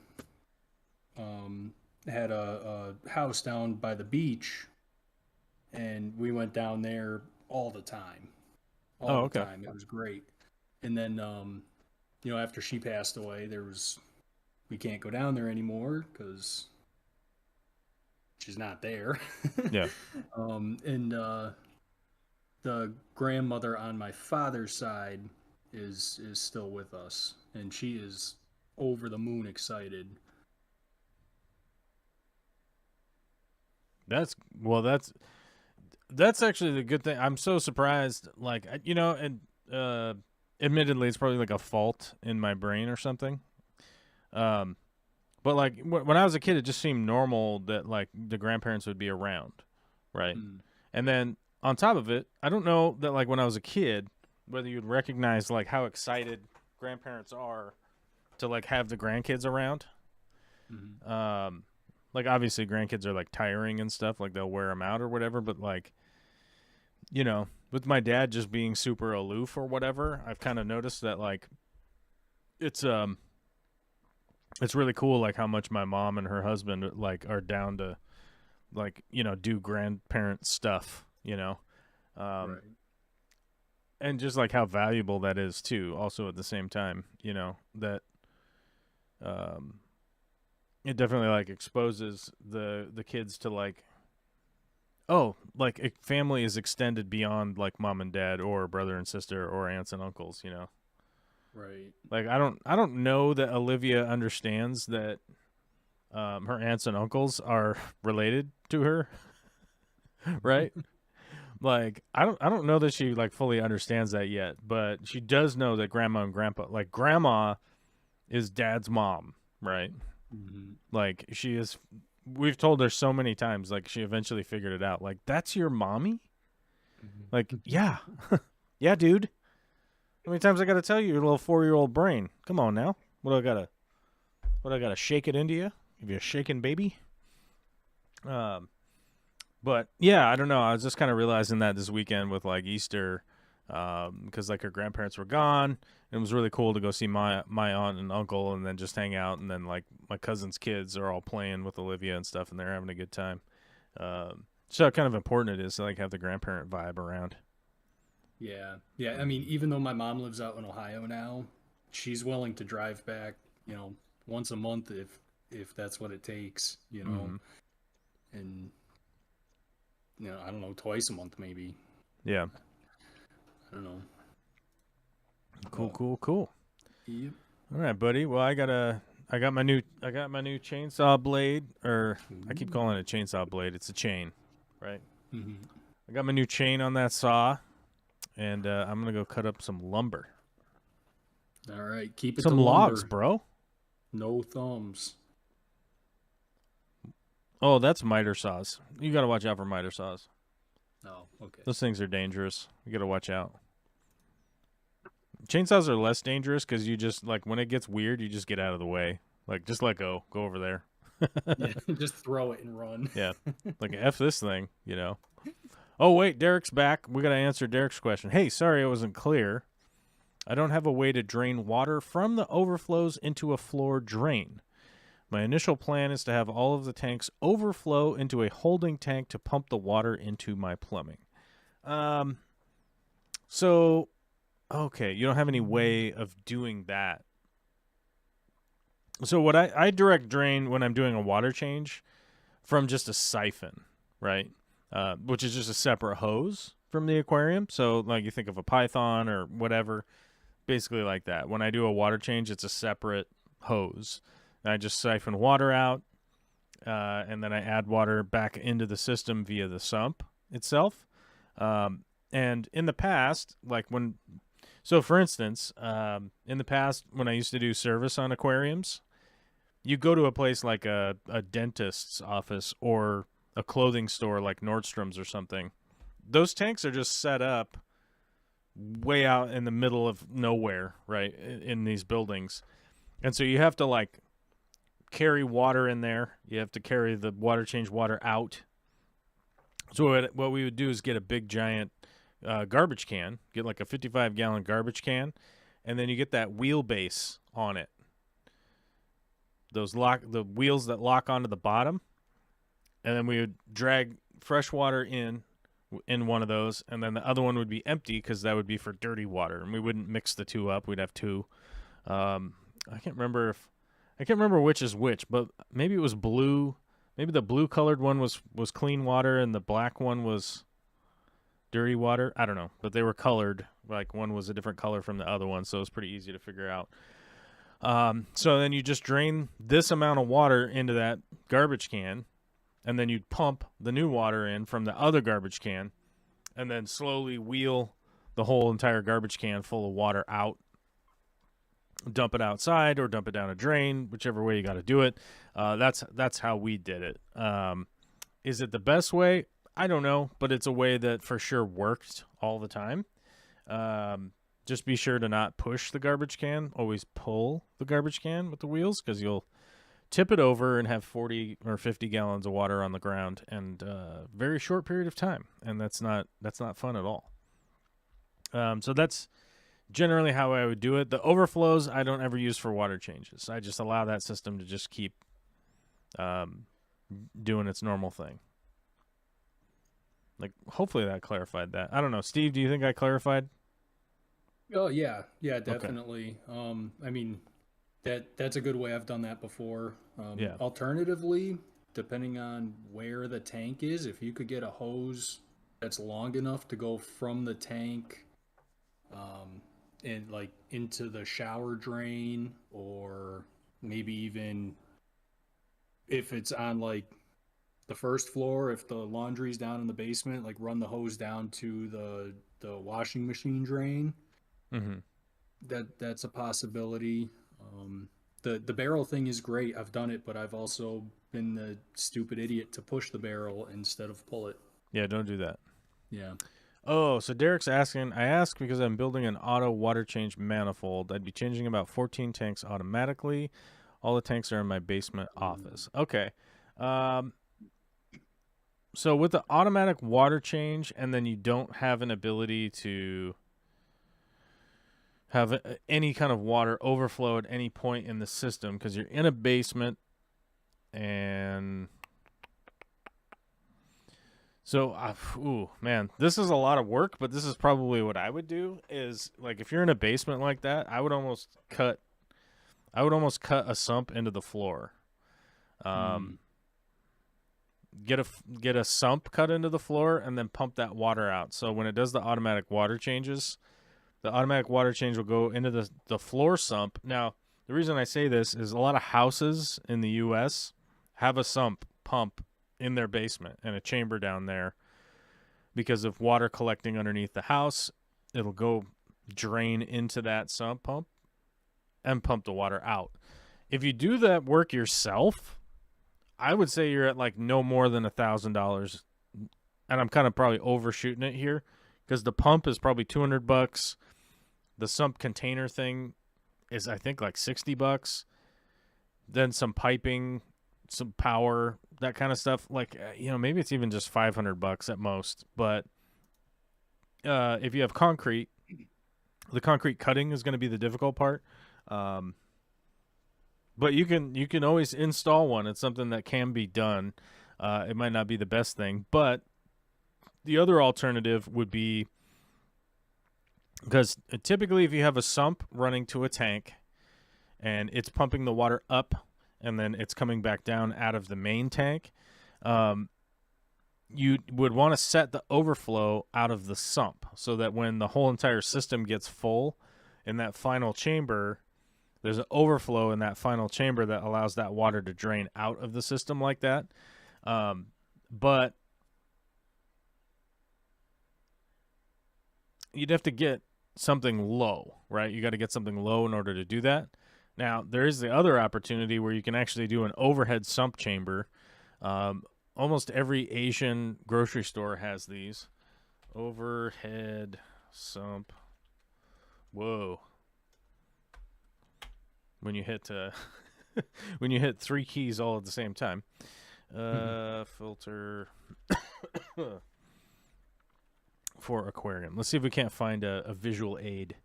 had a house down by the beach, and we went down there all the time, all Oh, the okay. time. It was great. And then, after she passed away, we can't go down there anymore because she's not there. Yeah. And the grandmother on my father's side is still with us, and she is over the moon excited. That's well. That's actually the good thing. I'm so surprised. Like and admittedly, it's probably like a fault in my brain or something. Um, but like when I was a kid, it just seemed normal that like the grandparents would be around, right? Mm. And then on top of it, I don't know that like when I was a kid, whether you'd recognize like how excited grandparents are to like have the grandkids around. Mm-hmm. Like obviously grandkids are like tiring and stuff, like they'll wear them out or whatever. But like with my dad just being super aloof or whatever, I've kind of noticed that like it's it's really cool like how much my mom and her husband like are down to like do grandparent stuff, um, Right. and just like how valuable that is too. Also at the same time, that um, it definitely like exposes the kids to like like a family is extended beyond like mom and dad or brother and sister or aunts and uncles. Right. Like I don't know that Olivia understands that her aunts and uncles are related to her, right? Like I don't know that she like fully understands that yet, but she does know that grandma and grandpa, like grandma is dad's mom, right? Mm-hmm. Like she is we've told her so many times like she eventually figured it out. Like that's your mommy? Like, Mm-hmm. yeah. Yeah, dude. How many times I got to tell you your little 4-year-old brain? Come on now. What I got to shake it into you? Give you a shaking baby? Um But yeah, I don't know. I was just kind of realizing that this weekend with like Easter, because like her grandparents were gone. It was really cool to go see my aunt and uncle, and then just hang out. And then like my cousin's kids are all playing with Olivia and stuff, and they're having a good time. So how kind of important it is to like have the grandparent vibe around. Yeah. Yeah. I mean, even though my mom lives out in Ohio now, she's willing to drive back, once a month if that's what it takes, Hmm. and I don't know, twice a month maybe. Yeah. I don't know. Cool. But Cool. Cool. yep. All right, buddy. Well, I got my new chainsaw blade, or I keep Ooh. calling it a chainsaw blade. It's a chain, right? Mhm. I got my new chain on that saw, and I'm gonna go cut up some lumber, All right, keep it to some logs, lumber. bro. No thumbs. Oh, that's miter saws. You gotta watch out for miter saws. Oh, okay. Those things are dangerous. You gotta watch out. Chainsaws are less dangerous because you just like when it gets weird, you just get out of the way. Like just let go. Go over there. Yeah, just throw it and run. Yeah. Like F this thing. Oh wait, Derek's back. We gotta answer Derek's question. Hey, sorry I wasn't clear. I don't have a way to drain water from the overflows into a floor drain. My initial plan is to have all of the tanks overflow into a holding tank to pump the water into my plumbing. Um, So, okay, you don't have any way of doing that. So what I direct drain when I'm doing a water change from just a siphon, right? Which is just a separate hose from the aquarium. So like you think of a python or whatever, basically like that. When I do a water change, it's a separate hose. And I just siphon water out, and then I add water back into the system via the sump itself. And in the past, so for instance, in the past when I used to do service on aquariums, you go to a place like a dentist's office or a clothing store like Nordstrom's or something. Those tanks are just set up way out in the middle of nowhere, right, in these buildings. And so you have to like carry water in there. You have to carry the water change water out. So what we would do is get a big giant garbage can, get like a 55-gallon garbage can, and then you get that wheelbase on it. The wheels that lock onto the bottom, and then we would drag fresh water in one of those, and then the other one would be empty because that would be for dirty water, and we wouldn't mix the two up. We'd have two. I can't remember which is which, but maybe it was blue. Maybe the blue colored one was clean water, and the black one was dirty water. I don't know, but they were colored. Like one was a different color from the other one, so it was pretty easy to figure out. So then you just drain this amount of water into that garbage can, and then you'd pump the new water in from the other garbage can, and then slowly wheel the whole entire garbage can full of water out. Dump it outside or dump it down a drain, whichever way you got to do it. That's how we did it. Is it the best way? I don't know, but it's a way that for sure worked all the time. Just be sure to not push the garbage can. Always pull the garbage can with the wheels because you'll tip it over and have 40 or 50 gallons of water on the ground in a very short period of time, and that's not fun at all. So that's generally how I would do it. The overflows I don't ever use for water changes. I just allow that system to just keep doing its normal thing. Like, hopefully that clarified that. I don't know. Steve, do you think I clarified? Oh yeah, definitely. Okay. I mean, that's a good way. I've done that before. Yeah. Alternatively, depending on where the tank is, if you could get a hose that's long enough to go from the tank, and like into the shower drain, or maybe even if it's on like the first floor, if the laundry's down in the basement, like run the hose down to the washing machine drain. Mm-hmm. That's a possibility. The barrel thing is great. I've done it, but I've also been the stupid idiot to push the barrel instead of pull it. Yeah, don't do that. Yeah. Oh, so Derek's asking, I ask because I'm building an auto water change manifold. I'd be changing about 14 tanks automatically. All the tanks are in my basement office. Okay. So with the automatic water change, and then you don't have an ability to have any kind of water overflow at any point in the system because you're in a basement, and so, ooh, man, this is a lot of work, but this is probably what I would do is, like, if you're in a basement like that, I would almost cut a sump into the floor. Get a sump cut into the floor and then pump that water out. So when it does the automatic water changes, the automatic water change will go into the floor sump. Now, the reason I say this is a lot of houses in the U.S. have a sump pump in their basement and a chamber down there because of water collecting underneath the house. It'll go drain into that sump pump and pump the water out. If you do that work yourself, I would say you're at like no more than $1,000, and I'm kind of probably overshooting it here because the pump is probably $200. The sump container thing is, I think, like $60. Then some piping, some power, that kind of stuff. Like, maybe it's even just $500 at most. But if you have concrete, the concrete cutting is going to be the difficult part. But you can always install one. It's something that can be done. It might not be the best thing, but the other alternative would be Because typically if you have a sump running to a tank and it's pumping the water up and then it's coming back down out of the main tank, you would want to set the overflow out of the sump so that when the whole entire system gets full in that final chamber, there's an overflow in that final chamber that allows that water to drain out of the system like that. But you'd have to get something low, right? You got to get something low in order to do that. Now, there is the other opportunity where you can actually do an overhead sump chamber. Almost every Asian grocery store has these. Overhead sump. Whoa. When you hit when you hit 3 keys all at the same time. Filter for aquarium. Let's see if we can't find a visual aid.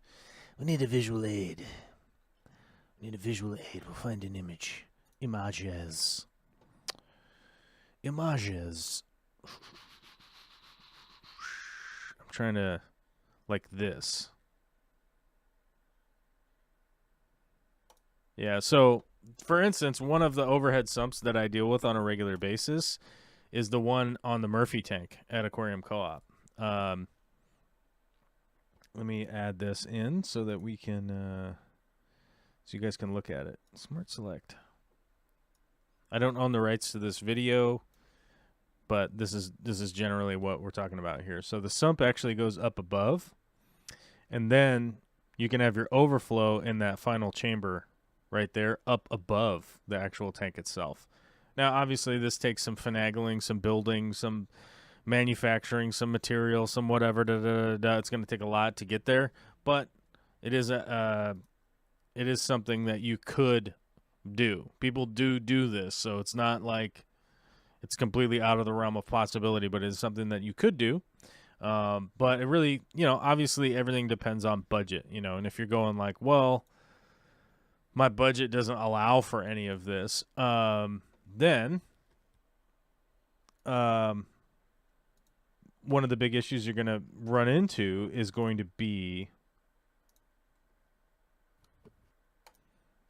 We need a visual aid. We'll find an image. Images. I'm trying to, like this. Yeah, so, for instance, one of the overhead sumps that I deal with on a regular basis is the one on the Murphy tank at Aquarium Co-op. Let me add this in so that we can, so you guys can look at it. Smart Select. I don't own the rights to this video, but this is generally what we're talking about here. So the sump actually goes up above, and then you can have your overflow in that final chamber right there up above the actual tank itself. Now, obviously, this takes some finagling, some building, some manufacturing, some material, some whatever. It's going to take a lot to get there, but it is something that you could do. People do this, so it's not like it's completely out of the realm of possibility, but it's something that you could do. But it really, obviously everything depends on budget, and if you're going like, well, my budget doesn't allow for any of this, then one of the big issues you're going to run into is going to be,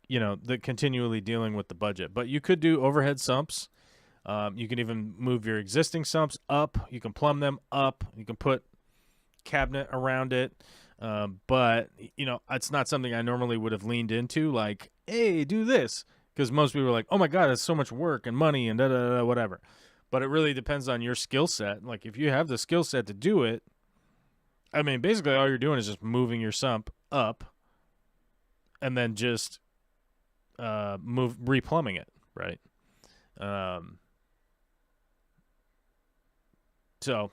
the continually dealing with the budget. But you could do overhead sumps. You can even move your existing sumps up. You can plumb them up. You can put cabinet around it. But, it's not something I normally would have leaned into, like, hey, do this. Because most people are like, oh, my God, it's so much work and money and da-da-da, whatever. But it really depends on your skill set. Like, if you have the skill set to do it, I mean, basically all you're doing is just moving your sump up and then just replumbing it, right? So,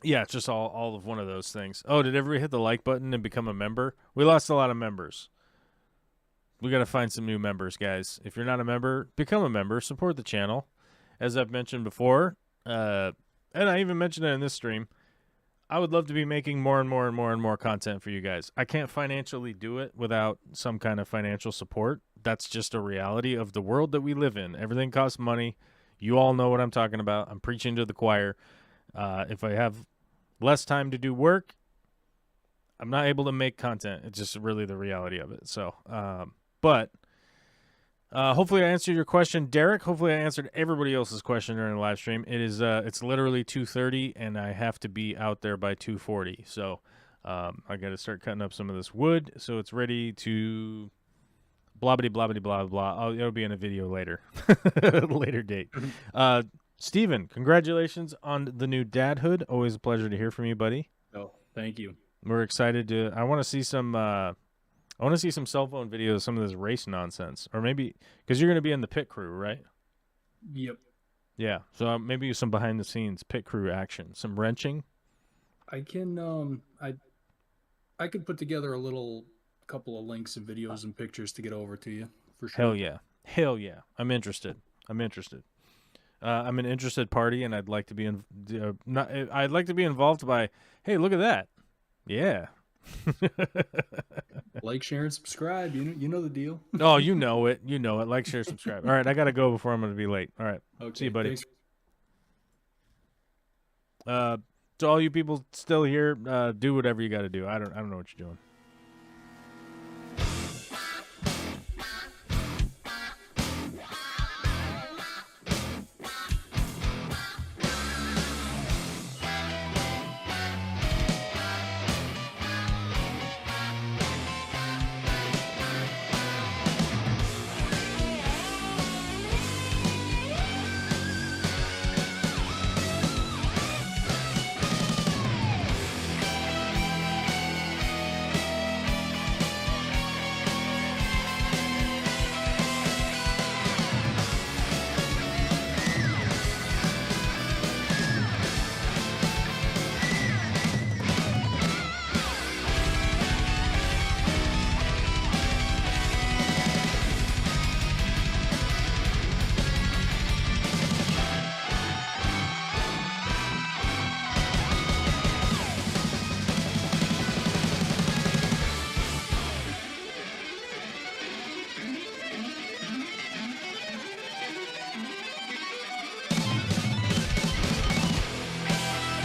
yeah, it's just all of one of those things. Oh, did everybody hit the like button and become a member? We lost a lot of members. We got to find some new members, guys. If you're not a member, become a member. Support the channel. As I've mentioned before, and I even mentioned it in this stream, I would love to be making more and more and more and more content for you guys. I can't financially do it without some kind of financial support. That's just a reality of the world that we live in. Everything costs money. You all know what I'm talking about. I'm preaching to the choir. If I have less time to do work, I'm not able to make content. It's just really the reality of it. So, but hopefully I answered your question, Derek. Hopefully I answered everybody else's question during the live stream. It is it's literally 2:30 and I have to be out there by 2:40. So I got to start cutting up some of this wood so it's ready to blobbity blobbity blah blah. It'll be in a video later, later date. Steven, congratulations on the new dadhood. Always a pleasure to hear from you, buddy. Oh, thank you. We're excited to. I want to see some. I want to see some cell phone videos, some of this race nonsense, or maybe because you're going to be in the pit crew, right? Yep. Yeah. So maybe some behind the scenes pit crew action, some wrenching. I can. I could put together a little couple of links and videos and pictures to get over to you for sure. Hell yeah. Hell yeah. I'm interested. I'm an interested party, and I'd like to be I'd like to be involved by. Hey, look at that! Yeah. Like, share, and subscribe. You know the deal. Oh, you know it. You know it. Like, share, subscribe. All right, I gotta go before I'm gonna be late. All right. Okay. See you, buddy. Thanks. So all you people still here, do whatever you got to do. I don't know what you're doing.